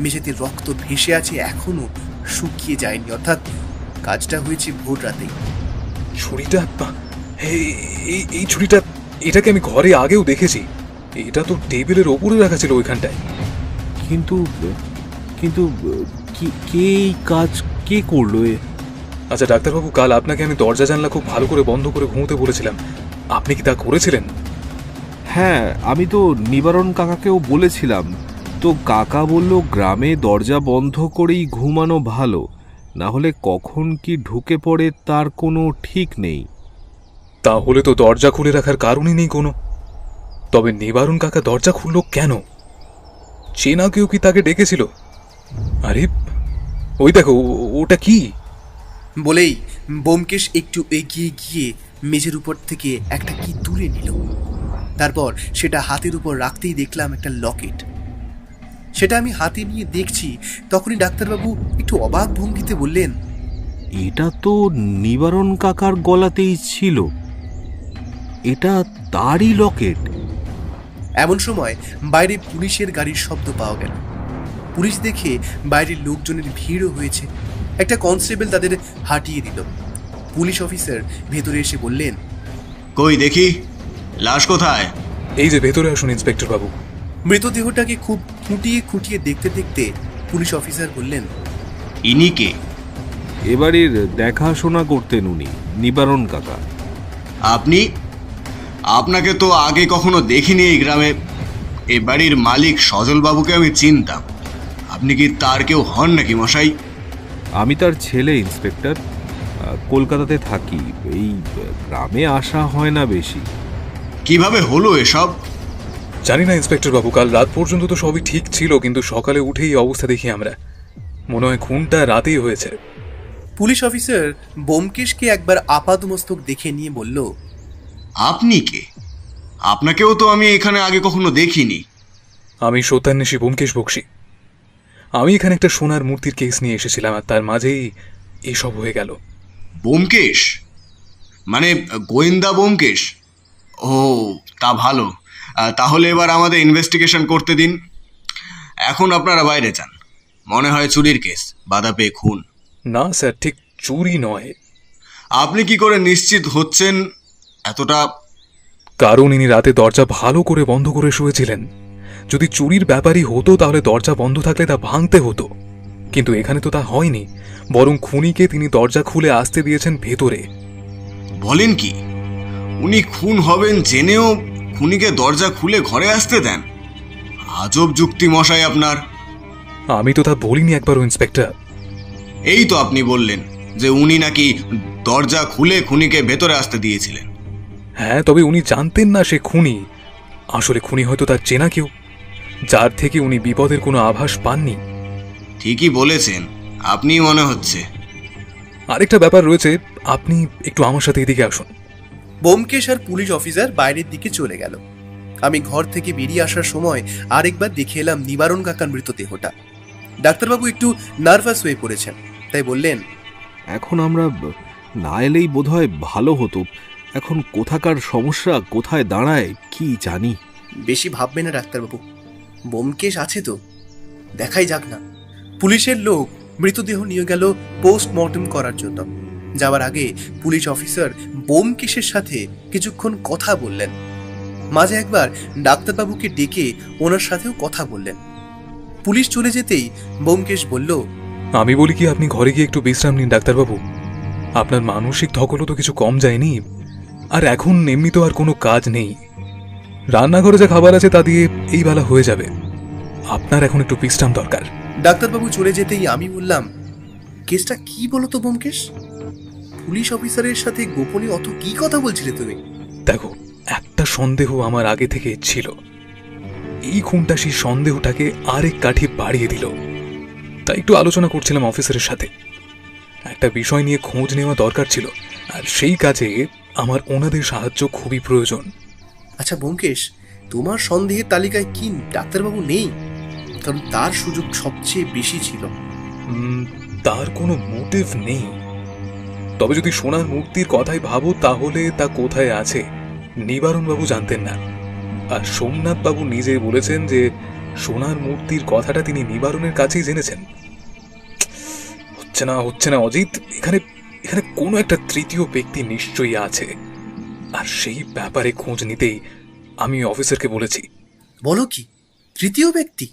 Speaker 1: মেঝেতে রক্ত ভেসে আছে, এখনো শুকিয়ে যায়নি, অর্থাৎ কাজটা হয়েছে ভোর রাতেই।
Speaker 2: ছুরিটা, এই ছুরিটা, এটাকে আমি ঘরে আগেও দেখেছি। এটা তো টেবিলের ওপরে রাখা ছিল ওইখানটায়।
Speaker 4: কিন্তু কিন্তু কে এই কাজ কে করলো?
Speaker 2: আচ্ছা ডাক্তারবাবু, কাল আপনাকে আমি দরজা জানলা খুব ভালো করে বন্ধ করে ঘুমোতে বলেছিলাম, আপনি কি তা করেছিলেন?
Speaker 4: হ্যাঁ, আমি তো নিবারণ কাকাকেও বলেছিলাম, তো কাকা বলল গ্রামে দরজা বন্ধ করেই ঘুমানো ভালো, না হলে কখন কি ঢুকে পড়ে তার কোনো ঠিক নেই।
Speaker 2: তাহলে তো দরজা খুলে রাখার কারণই নেই কোনো। তবে নিবারণ কাকা দরজা খুলল কেন? চেনা কেউ কি তাকে ডেকেছিল? আরে ওই দেখো, ওটা কি?
Speaker 1: বলেই ব্যোমকেশ একটু এগিয়ে গিয়ে মেঝের উপর থেকে একটা কি তুলে নিল। তারপর সেটা হাতের উপর রাখতেই দেখলাম একটা লকেট। সেটা আমি হাতে নিয়ে দেখছি, তখনই ডাক্তারবাবু একটু অবাক ভঙ্গিতে বললেন,
Speaker 4: এটা তো নিবারণ কাকার গলাতেই ছিল, এটা তারই লকেট।
Speaker 1: এমন সময় বাইরে পুলিশের গাড়ির শব্দ পাওয়া গেল। পুলিশ দেখে বাইরের লোকজনের ভিড়ও হয়েছে। একটা কনস্টেবল তাদের হাঁটিয়ে দিল। পুলিশ অফিসার ভেতরে এসে বললেন,
Speaker 5: কই দেখি লাশ কোথায়?
Speaker 2: এই যে ভেতরে আসুন ইন্সপেক্টর বাবু।
Speaker 1: মৃতদেহটাকে খুব খুঁটিয়ে খুঁটিয়ে দেখতে দেখতে পুলিশ অফিসার বললেন,
Speaker 5: ইনি কে?
Speaker 4: এবারের দেখাশোনা করতেন উনি, নিবারণ কাকা।
Speaker 5: আপনি? আপনাকে তো আগে কখনো দেখিনি এই গ্রামে। এ বাড়ির মালিক সজল বাবুকে আমি চিনতাম। আপনি কি তার কেউ হন নাকি মশাই?
Speaker 4: আমি তার ছেলে ইন্সপেক্টর, কলকাতাতে থাকি। এই গ্রামে আসা হয় না বেশি।
Speaker 5: কিভাবে হলো এসব?
Speaker 2: জানি না ইন্সপেক্টর বাবু, কাল রাত পর্যন্ত তো সবই ঠিক ছিল, কিন্তু সকালে উঠেই অবস্থা দেখি আমরা। মনে হয় খুনটা রাতেই হয়েছে।
Speaker 1: পুলিশ অফিসার ব্যোমকেশকে একবার আপাদমস্তক দেখে নিয়ে বলল,
Speaker 5: আপনি কে? আপনাকেও তো আমি এখানে আগে কখনো দেখিনি।
Speaker 2: আমি সত্যান্বেষী ব্যোমকেশ বক্সী। আমি এখানে একটা সোনার মূর্তির কেস নিয়ে এসেছিলাম, আর তার মাঝেই এসব হয়ে গেল।
Speaker 5: ব্যোমকেশ? মানে গোয়েন্দা ব্যোমকেশ? ও, তা ভালো। তাহলে এবার আমাদের ইনভেস্টিগেশন করতে দিন। এখন আপনারা বাইরে যান। মনে হয় চুরির কেস, বাধা পেয়ে খুন।
Speaker 2: না স্যার, ঠিক চুরি নয়।
Speaker 5: আপনি কি করে নিশ্চিত হচ্ছেন এতটা?
Speaker 2: কারণ ইনি রাতে দরজা ভালো করে বন্ধ করে শুয়েছিলেন। যদি চুরির ব্যাপারই হতো তাহলে দরজা বন্ধ থাকলে তা ভাঙতে হতো, কিন্তু এখানে তো তা হয়নি। বরং খুনিকে তিনি দরজা খুলে আসতে দিয়েছেন ভেতরে।
Speaker 5: বলেন কি? উনি খুন হবেন জেনেও খুনিকে দরজা খুলে ঘরে আসতে দেন? আজব যুক্তি মশাই আপনার।
Speaker 2: আমি তো তা বলিনি একবারও ইন্সপেক্টর।
Speaker 5: এই তো আপনি বললেন যে উনি নাকি দরজা খুলে খুনিকে ভেতরে আসতে দিয়েছিলেন।
Speaker 2: হ্যাঁ, তবে উনি জানতেন না সে খুনি। আসলে খুনি হয়তো তার চেনা কেউ, যার থেকে উনি বিপদের কোনো আভাস পাননি।
Speaker 5: ঠিকই বলেছেন, আপনিই মনে হচ্ছে।
Speaker 2: আরেকটা ব্যাপার রয়েছে, আপনি একটু আমার সাথে এদিকে আসুন।
Speaker 1: ব্যোমকেশ আর পুলিশ অফিসার বাইরের দিকে চলে গেল। আমি ঘর থেকে বেরিয়ে আসার সময় আরেকবার দেখে এলাম নিবারণ কাকার মৃতদেহটা। ডাক্তারবাবু একটু নার্ভাস হয়ে পড়েছেন, তাই বললেন,
Speaker 4: এখন আমরা না এলেই বোধহয় ভালো হতো। এখন কোথাকার সমস্যা কোথায় দাঁড়ায় কি জানি।
Speaker 1: বেশি ভাববে না ডাক্তারবাবু, ব্যোমকেশ আছে তো, দেখাই যাক না। পুলিশের লোক মৃতদেহ নিয়ে গেল পোস্টমর্টম করার জন্য। যাওয়ার আগে পুলিশ অফিসার ব্যোমকেশের সাথে কিছুক্ষণ কথা বললেন। মাঝে একবার ডাক্তারবাবুকে ডেকে ওনার সাথেও কথা বললেন। পুলিশ চলে যেতেই ব্যোমকেশ বলল,
Speaker 2: আমি বলি কি, আপনি ঘরে গিয়ে একটু বিশ্রাম নিন ডাক্তারবাবু। আপনার মানসিক ধকলও তো কিছু কম যায়নি। আর এখন এমনি তো আর কোনো কাজ নেই। রান্নাঘরে যা খাবার আছে তা দিয়ে এই বেলা হয়ে যাবে। আপনার এখন একটু বিশ্রাম দরকার।
Speaker 1: ডাক্তারবাবু চলে যেতেই আমি বললাম, কেসটা কি বলো তো ব্যোমকেশ? পুলিশ অফিসারের সাথে গোপনে অত কি কথা বলছিলে তুমি?
Speaker 2: দেখো, একটা সন্দেহ আমার আগে থেকে ছিল। এই খুনটা সেই সন্দেহটাকে আরেক কাঠি বাড়িয়ে দিল। তাই একটু আলোচনা করছিলাম অফিসারের সাথে। একটা বিষয় নিয়ে খোঁজ নেওয়া দরকার ছিল, আর সেই কাজে আমার ওনাদের সাহায্য খুবই প্রয়োজন।
Speaker 1: আচ্ছা ব্যোমকেশ, তোমার সন্দেহের তালিকায় কি ডাক্তারবাবু নেই? কারণ তার সুযোগ সবচেয়ে বেশি ছিল।
Speaker 2: তার কোনো মোটিভ নেই। তবে যদি সোনার মূর্তির কথাই ভাবো তাহলে তা কোথায় আছে নিবারণবাবু জানতেন না। আর সোমনাথবাবু নিজে বলেছেন যে সোনার মূর্তির কথাটা তিনি নিবারণের কাছেই জেনেছেন। হচ্ছে না অজিত, এখানে এখানে কোনো একটা তৃতীয় ব্যক্তি নিশ্চয়ই আছে। আর সেই ব্যাপারে খোঁজ নিতেই আমি অফিসারকে বলেছি।
Speaker 1: বলো কি, তৃতীয় ব্যক্তি?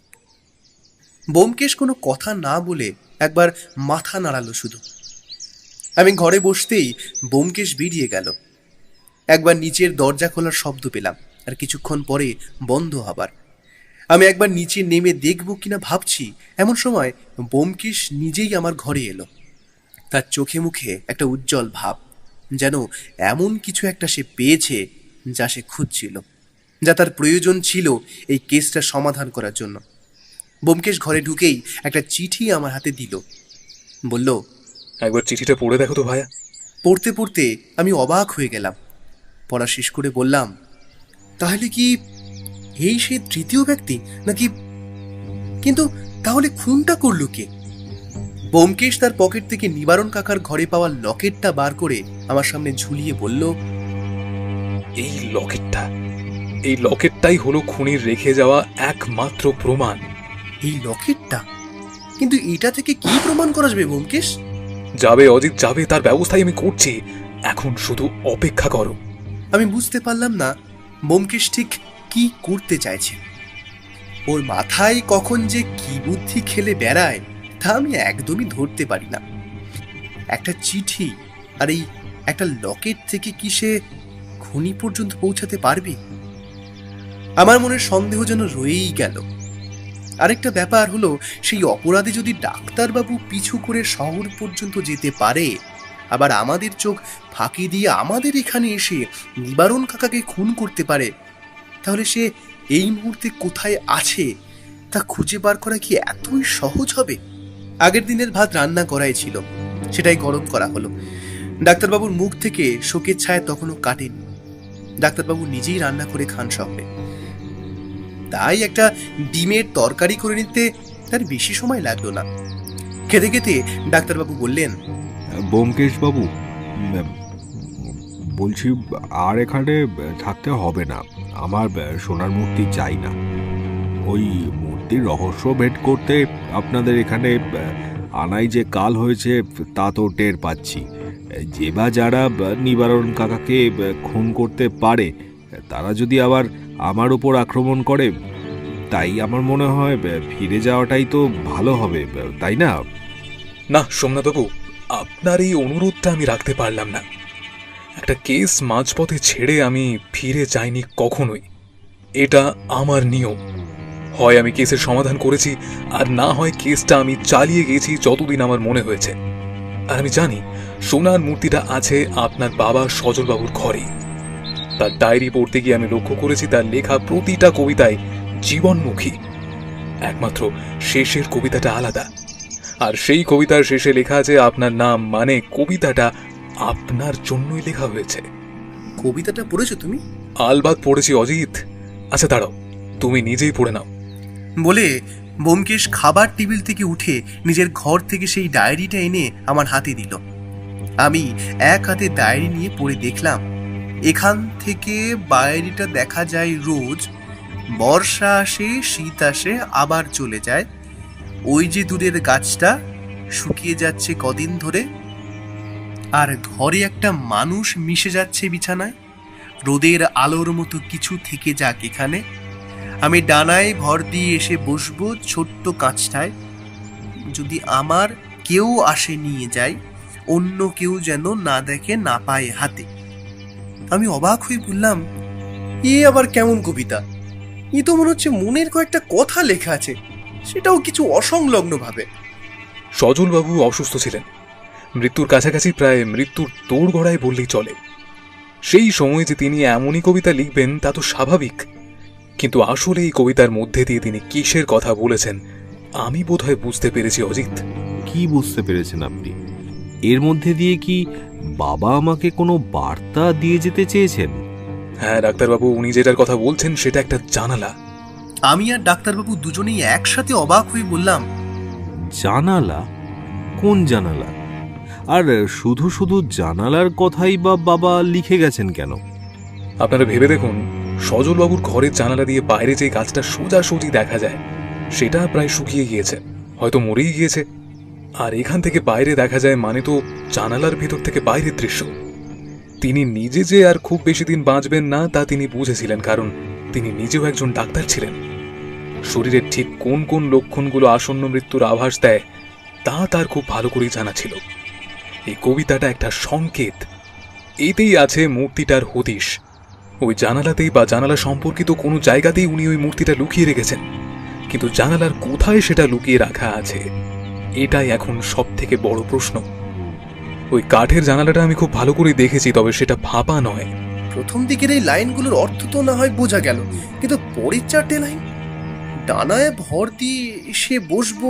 Speaker 1: ব্যোমকেশ কোনো কথা না বলে একবার মাথা নাড়ালো শুধু। আমি ঘরে বসতেই ব্যোমকেশ বেরিয়ে গেল। একবার নিচের দরজা খোলার শব্দ পেলাম, আর কিছুক্ষণ পরে বন্ধ হবার। আমি একবার নিচে নেমে দেখব কিনা ভাবছি, এমন সময় ব্যোমকেশ নিজেই আমার ঘরে এলো। তার চোখে মুখে একটা উজ্জ্বল ভাব, যেন এমন কিছু একটা সে পেয়েছে যা সে খুঁজছিল, যা তার প্রয়োজন ছিল এই কেসটা সমাধান করার জন্য। ব্যোমকেশ ঘরে ঢুকেই একটা চিঠি আমার হাতে দিল, বলল,
Speaker 2: একবার চিঠিটা পড়ে দেখো তো ভাইয়া।
Speaker 1: পড়তে পড়তে আমি অবাক হয়ে গেলাম। পড়া শেষ করে বললাম, তাহলে কি এই সেই তৃতীয় ব্যক্তি নাকি? কিন্তু তাহলে খুনটা করলো কে? ব্যোমকেশ তার পকেট থেকে নিবারণ কাকার ঘরে পাওয়া লকেটটা বার করে আমার সামনে ঝুলিয়ে বলল,
Speaker 2: এই লকেটটাই হলো খুনির রেখে যাওয়া একমাত্র প্রমাণ।
Speaker 1: এই লকেটটা? কিন্তু এটা থেকে কি প্রমাণ করা যাবে ব্যোমকেশ?
Speaker 2: যাবে অজিত, যাবে, তার ব্যবস্থাই আমি করছি। এখন শুধু অপেক্ষা করো।
Speaker 1: আমি বুঝতে পারলাম না ব্যোমকেশ ঠিক কি করতে চাইছে। ওর মাথায় কখন যে কি বুদ্ধি খেলে বেড়ায় তা আমি একদমই ধরতে পারি না। একটা চিঠি আর এই একটা লকেট থেকে কি সে খুনি পর্যন্ত পৌঁছাতে পারবে? আমার মনের সন্দেহ যেন রয়েই গেল। আরেকটা ব্যাপার হলো, সেই অপরাধী যদি ডাক্তারবাবু পিছু করে শহর পর্যন্ত যেতে পারে, আবার আমাদের চোখ ফাঁকি দিয়ে আমাদের এখানে এসে নিবারণ কাকাকে খুন করতে পারে, তাহলে সে এই মুহূর্তে কোথায় আছে তা খুঁজে বার করা কি এতই সহজ হবে? আগের দিনের ভাত রান্না করাই ছিল, সেটাই গরম করা হলো। ডাক্তারবাবুর মুখ থেকে শোকের ছায়া তখনও কাটেনি। ডাক্তারবাবু নিজেই রান্না করে খান শহরে, তাই একটা ডিমের তরকারি করে নিতে তার বেশি সময় লাগলো না। খেতে খেতে ডাক্তারবাবু বললেন,
Speaker 4: ব্যোমকেশ বাবু, বলছি আর এখানে থাকতে হবে না। আমার সোনার মূর্তি চাই না। ওই মূর্তির রহস্য ভেদ করতে আপনাদের এখানে আনাই যে কাল হয়েছে তা তো টের পাচ্ছি। যে বা যারা নিবারণ কাকাকে খুন করতে পারে তারা যদি আবার আমার উপর আক্রমণ করে, তাই আমার মনে হয় ফিরে যাওয়াটাই তো ভালো হবে, তাই না?
Speaker 2: না সোমনাথবাবু, আপনার এই অনুরোধটা আমি রাখতে পারলাম না। একটা কেস মাঝপথে ছেড়ে আমি ফিরে যাইনি কখনোই। এটা আমার নিয়ম। হয় আমি কেসের সমাধান করেছি, আর না হয় কেসটা আমি চালিয়ে গেছি যতদিন আমার মনে হয়েছে। আর আমি জানি সোনার মূর্তিটা আছে আপনার বাবা সজলবাবুর ঘরেই। তার ডায়েরি পড়তে গিয়ে আমি লক্ষ্য করেছি তার লেখা প্রতিটা কবিতায় জীবনমুখী। একমাত্র শেষের কবিতাটা আলাদা, আর সেই কবিতার শেষে লেখা আছে আপনার নাম, মানে কবিতাটা আপনার জন্যই লেখা হয়েছে।
Speaker 1: কবিতাটা পড়েছো তুমি?
Speaker 2: আলবাত পড়েছি অজিত। আচ্ছা দাঁড়াও, তুমি নিজেই পড়ে নাও।
Speaker 1: বলে ব্যোমকেশ খাবার টেবিল থেকে উঠে নিজের ঘর থেকে সেই ডায়েরিটা এনে আমার হাতে দিল। আমি এক হাতে ডায়েরি নিয়ে পড়ে দেখলাম, এখান থেকে বাইরেটা দেখা যায় রোজ। বর্ষা আসে, শীত আসে, আবার চলে যায়। ওই যে দূরের গাছটা শুকিয়ে যাচ্ছে কদিন ধরে, আর ঘরে একটা মানুষ মিশে যাচ্ছে বিছানায়। রোদের আলোর মতো কিছু থেকে যাক এখানে। আমি ডানায় ভর দিয়ে এসে বসবো ছোট্ট কাঁচটায়। যদি আমার কেউ আসে নিয়ে যায়, অন্য কেউ যেন না দেখে, না পায় হাতে। আমি অবাক হয়ে বললাম, এ আবার কেমন কবিতা? এ তো মনে হচ্ছে মনের কয়েকটা কথা লেখা আছে, সেটাও কিছু অসংলগ্ন ভাবে।
Speaker 2: সজলবাবু অসুস্থ ছিলেন, মৃত্যুর কাছাকাছি, প্রায় মৃত্যুর দোরগড়ায় বললেই চলে। সেই সময় যে তিনি এমনই কবিতা লিখবেন তা তো স্বাভাবিক, কিন্তু আসলে এই কবিতার মধ্যে দিয়ে তিনি কিসের কথা বলেছেন আমি বোধহয় বুঝতে পেরেছি অজিত।
Speaker 4: কি বুঝতে পেরেছেন আপনি? এর মধ্যে দিয়ে কি বাবা আমাকে কোনো বার্তা দিয়ে যেতে চেয়েছেন?
Speaker 2: হ্যাঁ ডাক্তারবাবু, উনি যেটার কথা বলছেন সেটা একটা জানালা।
Speaker 1: আমি আর ডাক্তারবাবু দুজনেই একসাথে অবাক হয়ে বললাম,
Speaker 4: জানালা? কোন জানালা? আর শুধু শুধু জানালার কথাই বা বাবা লিখে গেছেন কেন?
Speaker 2: আপনারা ভেবে দেখুন, সজলবাবুর ঘরের জানালা দিয়ে বাইরে যে গাছটা সোজাসুজি দেখা যায় সেটা প্রায় শুকিয়ে গিয়েছে, হয়তো মরেই গিয়েছে। আর এখান থেকে বাইরে দেখা যায় মানে তো জানালার ভেতর থেকে বাইরের দৃশ্য। তিনি নিজে যে আর খুব বেশি দিন বাঁচবেন না তা তিনি বুঝেছিলেন, কারণ তিনি নিজেও একজন ডাক্তার ছিলেন। শরীরের ঠিক কোন কোন লক্ষণগুলো আসন্ন মৃত্যুর আভাস দেয় তা তার খুব ভালো করেই জানা ছিল। এই কবিতাটা একটা সংকেত। এতেই আছে মূর্তিটার হদিশ। ওই জানালাতেই বা জানালা সম্পর্কিত কোনো জায়গাতেই উনি ওই মূর্তিটা লুকিয়ে রেখেছেন, কিন্তু জানালার কোথায় সেটা লুকিয়ে রাখা আছে এটাই এখন সব থেকে বড় প্রশ্ন। ওই কাঠের জানালাটা আমি খুব ভালো করে দেখেছি, তবে সেটা ফাঁপা নয়।
Speaker 1: প্রথম দিকের এই লাইনগুলোর অর্থ তো না হয় বোঝা গেল, কিন্তু পরের চারটে লাইন, ডানায় ভর দিয়ে এসে বসবো,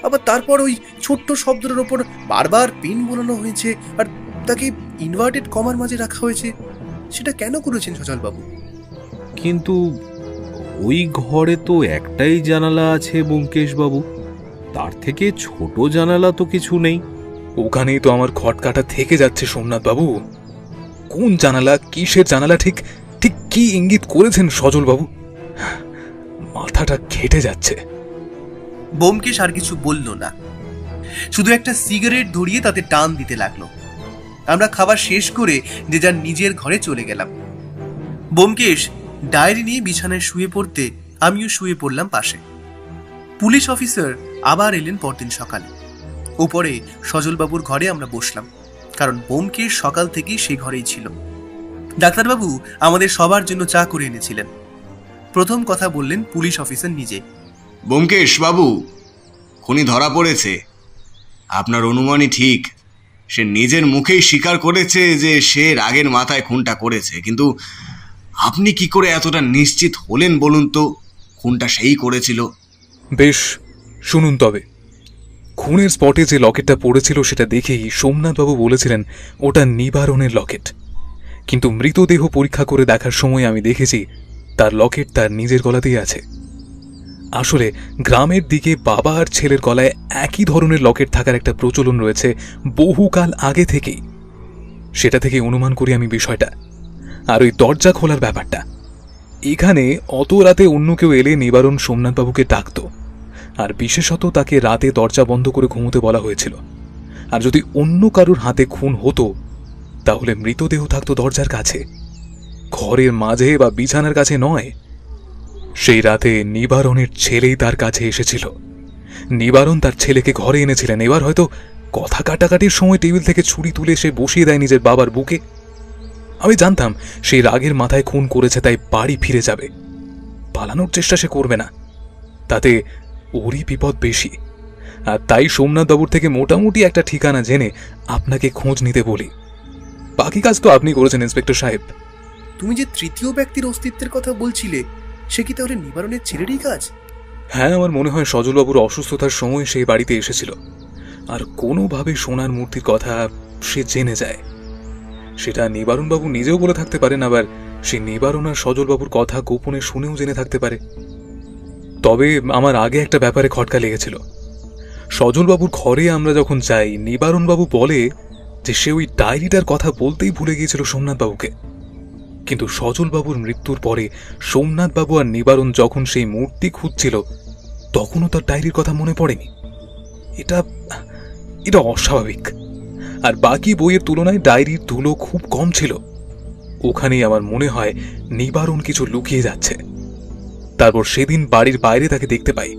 Speaker 1: আবার তারপর ওই ছোট্ট শব্দের ওপর বারবার পিন বোলানো হয়েছে, আর তাকে ইনভার্টেড কমার মাঝে রাখা হয়েছে, সেটা কেন করেছেন সজলবাবু?
Speaker 4: কিন্তু ওই ঘরে তো একটাই জানালা আছে ব্যোমকেশবাবু, তার থেকে ছোট জানালা তো কিছু নেই।
Speaker 2: ওখানেই তো আমার খটকাটা থেকে যাচ্ছে সোমনাথবাবু। কোন জানালা, কিসের জানালা, ঠিক ঠিক কি ইঙ্গিত করেছেন সজলবাবু? মাথাটা ঘেটে যাচ্ছে।
Speaker 1: ব্যোমকেশ আর কিছু বলল না, শুধু একটা সিগারেট ধরিয়ে তাতে টান দিতে লাগলো। আমরা খাবার শেষ করে যে যার নিজের ঘরে চলে গেলাম। ব্যোমকেশ ডায়েরি নিয়ে বিছানায় শুয়ে পড়তে আমিও শুয়ে পড়লাম পাশে। পুলিশ অফিসার আবার এলেন পরদিন সকালে। উপরে সজলবাবুর ঘরে আমরা বসলাম, কারণ ব্যোমকেশ সকাল থেকেই সেই ঘরেই ছিল। ডাক্তারবাবু আমাদের সবার জন্য চা করে এনেছিলেন। প্রথম কথা বললেন পুলিশ অফিসার নিজে।
Speaker 5: ব্যোমকেশ বাবু, খুনি ধরা পড়েছে। আপনার অনুমানই ঠিক। সে নিজের মুখেই স্বীকার করেছে যে সে রাগের মাথায় খুনটা করেছে, কিন্তু আপনি কি করে এতটা নিশ্চিত হলেন বলুন তো খুনটা সেই করেছিল?
Speaker 2: বেশ, শুনুন তবে। খুনের স্পটে যে লকেটটা পড়েছিল সেটা দেখেই সোমনাথবাবু বলেছিলেন ওটা নিবারণের লকেট, কিন্তু মৃতদেহ পরীক্ষা করে দেখার সময় আমি দেখেছি তার লকেট তার নিজের গলাতেই আছে। আসলে গ্রামের দিকে বাবা আর ছেলের গলায় একই ধরনের লকেট থাকার একটা প্রচলন রয়েছে বহুকাল আগে থেকেই। সেটা থেকে অনুমান করি আমি বিষয়টা। আর ওই দরজা খোলার ব্যাপারটা, এখানে অত রাতে অন্য কেউ এলে নিবারণ সোমনাথবাবুকে ডাকত, আর বিশেষত তাকে রাতে দরজা বন্ধ করে ঘুমোতে বলা হয়েছিল। আর যদি অন্য কারুর হাতে খুন হতো তাহলে মৃতদেহ থাকতো দরজার কাছে, ঘরের মাঝে বা বিছানার কাছে নয়। সেই রাতে নিবারণের ছেলেই তার কাছে এসেছিল। নিবারণ তার ছেলেকে ঘরে এনেছিলেন। এবার হয়তো কথা কাটাকাটির সময় টেবিল থেকে ছুরি তুলে সে বসিয়ে দেয় নিজের বাবার বুকে। আমি জানতাম সেই রাগের মাথায় খুন করেছে, তাই বাড়ি ফিরে যাবে, পালানোর চেষ্টা সে করবে না, তাতে ওরই বিপদ বেশি। আর তাই সোমনাথবাবুর থেকে মোটামুটি একটা ঠিকানা জেনে আপনাকে খোঁজ নিতে বলি। বাকি কাজ তো আপনি করেছেন ইন্সপেক্টর সাহেব।
Speaker 1: তুমি যে তৃতীয় ব্যক্তির অস্তিত্বের কথা বলছিলে, সে কি তাহলে নিবারণের ছেলেরই কাজ?
Speaker 2: হ্যাঁ, আমার মনে হয় সজলবাবুর অসুস্থতার সময় সেই বাড়িতে এসেছিল, আর কোনোভাবে সোনার মূর্তির কথা সে জেনে যায়। সেটা নিবারণবাবু নিজেও বলে থাকতে পারেন, আবার সে নিবারণ আর সজলবাবুর কথা গোপনে শুনেও জেনে থাকতে পারে। তবে আমার আগে একটা ব্যাপারে খটকা লেগেছিল। সজলবাবুর ঘরে আমরা যখন যাই, নিবারণবাবু বলে যে সে ওই ডায়েরিটার কথা বলতেই ভুলে গিয়েছিল সোমনাথবাবুকে। কিন্তু সজলবাবুর মৃত্যুর পরে সোমনাথবাবু আর নিবারণ যখন সেই মূর্তি খুঁজছিল, তখনও তার ডায়েরির কথা মনে পড়েনি। এটা এটা অস্বাভাবিক। আর বাকি বইয়ের তুলনায় ডায়েরির ধুলো খুব কম ছিল। ওখানেই আমার মনে হয় নিবারণ কিছু লুকিয়ে যাচ্ছে। তারপর সেদিন বাড়ির বাইরে তাকে দেখতে পাই।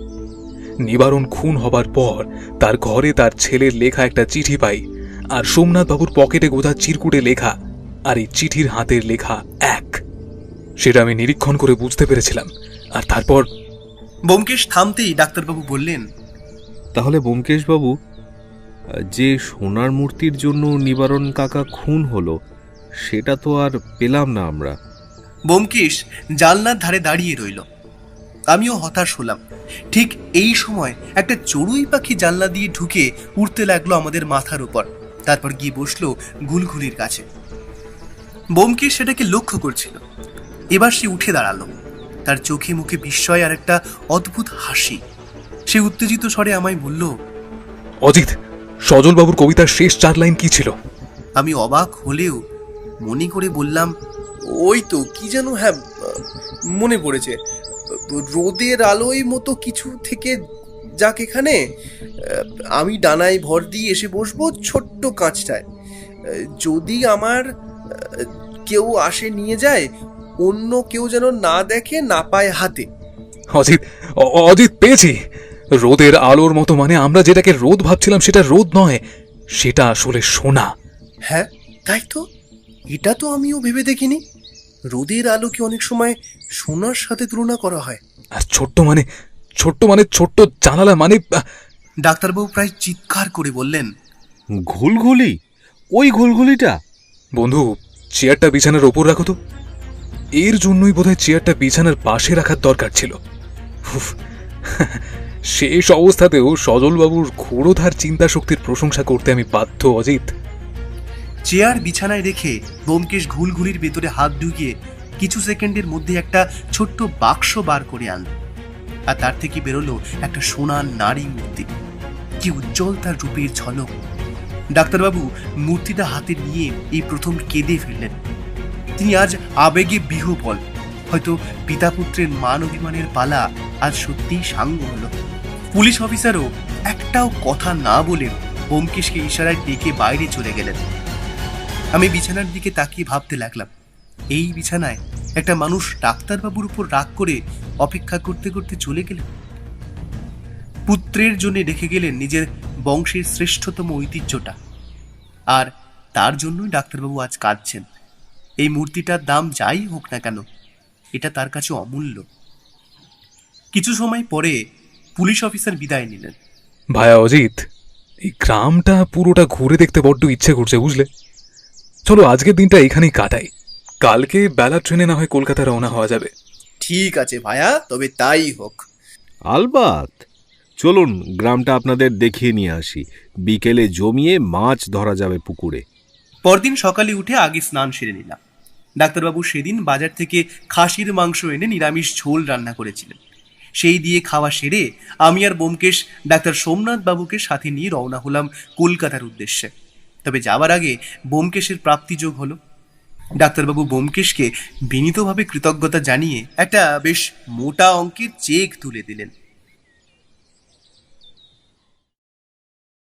Speaker 2: নিবারণ খুন হবার পর তার ঘরে তার ছেলের লেখা একটা চিঠি পাই, আর সোমনাথবাবুর পকেটে গোজা চিরকুটে লেখা, আর এই চিঠির হাতের লেখা এক। সেটা আমি নিরীক্ষণ করে বুঝতে পেরেছিলাম। আর তারপর
Speaker 1: ব্যোমকেশ থামতেই ডাক্তারবাবু বললেন,
Speaker 4: তাহলে ব্যোমকেশবাবু, যে সোনার মূর্তির জন্য নিবারণ কাকা খুন হলো, সেটা তো আর পেলাম না আমরা।
Speaker 1: ব্যোমকেশ জানলার ধারে দাঁড়িয়ে রইল। আমিও হতাশ হলাম। ঠিক এই সময় একটা চড়ুই পাখি জানলা দিয়ে ঢুকে উড়তে লাগলো আমাদের মাথার উপর, তারপর গিয়ে বসলো গুলগুলির কাছে। ব্যোমকেশ সেটাকে লক্ষ্য করছিল। এবার সে উঠে দাঁড়ালো, তার চোখে মুখে বিস্ময় আর একটা অদ্ভুত হাসি। সে উত্তেজিত স্বরে আমায় বলল,
Speaker 2: অজিত, সজলবাবুর কবিতার শেষ 4 লাইন কি ছিল?
Speaker 1: আমি অবাক হলেও মনে করে বললাম, ওই তো কি যেন, হ্যাঁ মনে পড়েছে, রোদের আলোয় মতো কিছু থেকে যাক এখানে, আমি ডানায় ভর দিয়ে এসে বসবো ছোট্ট কাঁচটায়, যদি আমার কেউ আসে নিয়ে যায়, অন্য কেউ যেন না দেখে না পায় হাতে।
Speaker 2: অজিত, অজিত, পেয়েছি। রোদের আলোর মতো মানে আমরা যেটাকে রোদ ভাবছিলাম সেটা রোদ নয়, সেটা আসলে সোনা।
Speaker 1: হ্যাঁ তাই তো, এটা তো আমিও ভেবে দেখিনি। রোদের আলোকে অনেক সময় সোনার সাথে তুলনা করা হয়।
Speaker 2: আর ছোট্ট মানে ছোট্ট জানালা মানে।
Speaker 1: ডাক্তারবাবু প্রায় চিৎকার করে বললেন,
Speaker 4: ঘুলঘুলি? ওই ঘুলঘুলিটা?
Speaker 2: বন্ধু, চেয়ারটা বিছানার ওপর রাখো তো। এর জন্যই বোধহয় চেয়ারটা বিছানার পাশে রাখার দরকার ছিল। উফ, শেষ অবস্থাতেও সজলবাবুর ক্ষুরোধার চিন্তা শক্তির প্রশংসা করতে আমি বাধ্য। অজিত,
Speaker 1: চেয়ার বিছানায় রেখে ব্যোমকেশ ঘুলঘুলির ভেতরে হাত ঢুকিয়ে কিছু সেকেন্ডের মধ্যে একটা ছোট্ট বাক্স বার করে আনল, আর তার থেকে বেরোলো একটা সোনার নারী মূর্তি। কি উজ্জ্বল তার রূপের ঝলক! ডাক্তারবাবু মূর্তিটা হাতে নিয়ে এই প্রথম কেঁদে ফেললেন। তিনি আজ আবেগে বিহ্বল। হয়তো পিতা পুত্রের মান অভিমানের পালা আজ সত্যিই সাঙ্গ হলো। পুলিশ অফিসারও একটাও কথা না বলে ব্যোমকেশকে ইশারায় ডেকে বাইরে চলে গেলেন। আমি বিছানার দিকে তাকিয়ে ভাবতে লাগলাম, এই বিছানায় একটা মানুষ ডাক্তারবাবুর উপর রাগ করে অপেক্ষা করতে করতে চলে গেলেন। পুত্রের জন্য রেখে গেলেন নিজের বংশের শ্রেষ্ঠতম ঐতিহ্যটা, আর তার জন্যই ডাক্তারবাবু আজ কাঁদছেন। এই মূর্তিটার দাম যাই হোক না কেন, এটা তার কাছে অমূল্য। কিছু সময় পরে পুলিশ অফিসার বিদায় নিলেন।
Speaker 2: ভায়া অজিত, এই গ্রামটা পুরোটা ঘুরে দেখতে বড্ড ইচ্ছে করছে, বুঝলে? চলো আজকের দিনটা এখানেই কাটাই, কালকে বেলা ট্রেনে না হয় কলকাতা রওনা হওয়া যাবে।
Speaker 1: ঠিক আছে ভায়া, তবে তাই হোক।
Speaker 4: আলবাত, চলুন গ্রামটা আপনাদের দেখিয়ে নিয়ে আসি। বিকেলে জমিয়ে মাছ ধরা যাবে পুকুরে।
Speaker 1: পরদিন সকালে উঠে আগে স্নান সেরে নিলাম। ডাক্তারবাবু সেদিন বাজার থেকে খাসির মাংস এনে নিরামিষ ঝোল রান্না করেছিলেন। সেই দিয়ে খাওয়া সেরে আমি আর ব্যোমকেশ ডাক্তার সোমনাথ বাবুকে সাথে নিয়ে রওনা হলাম কলকাতার উদ্দেশ্যে। তবে যাবার আগে ব্যোমকেশের প্রাপ্তিযোগ হলো। ডাক্তারবাবু ব্যোমকেশকে বিনীতভাবে কৃতজ্ঞতা জানিয়ে একটা বেশ মোটা অঙ্কের চেক তুলে দিলেন।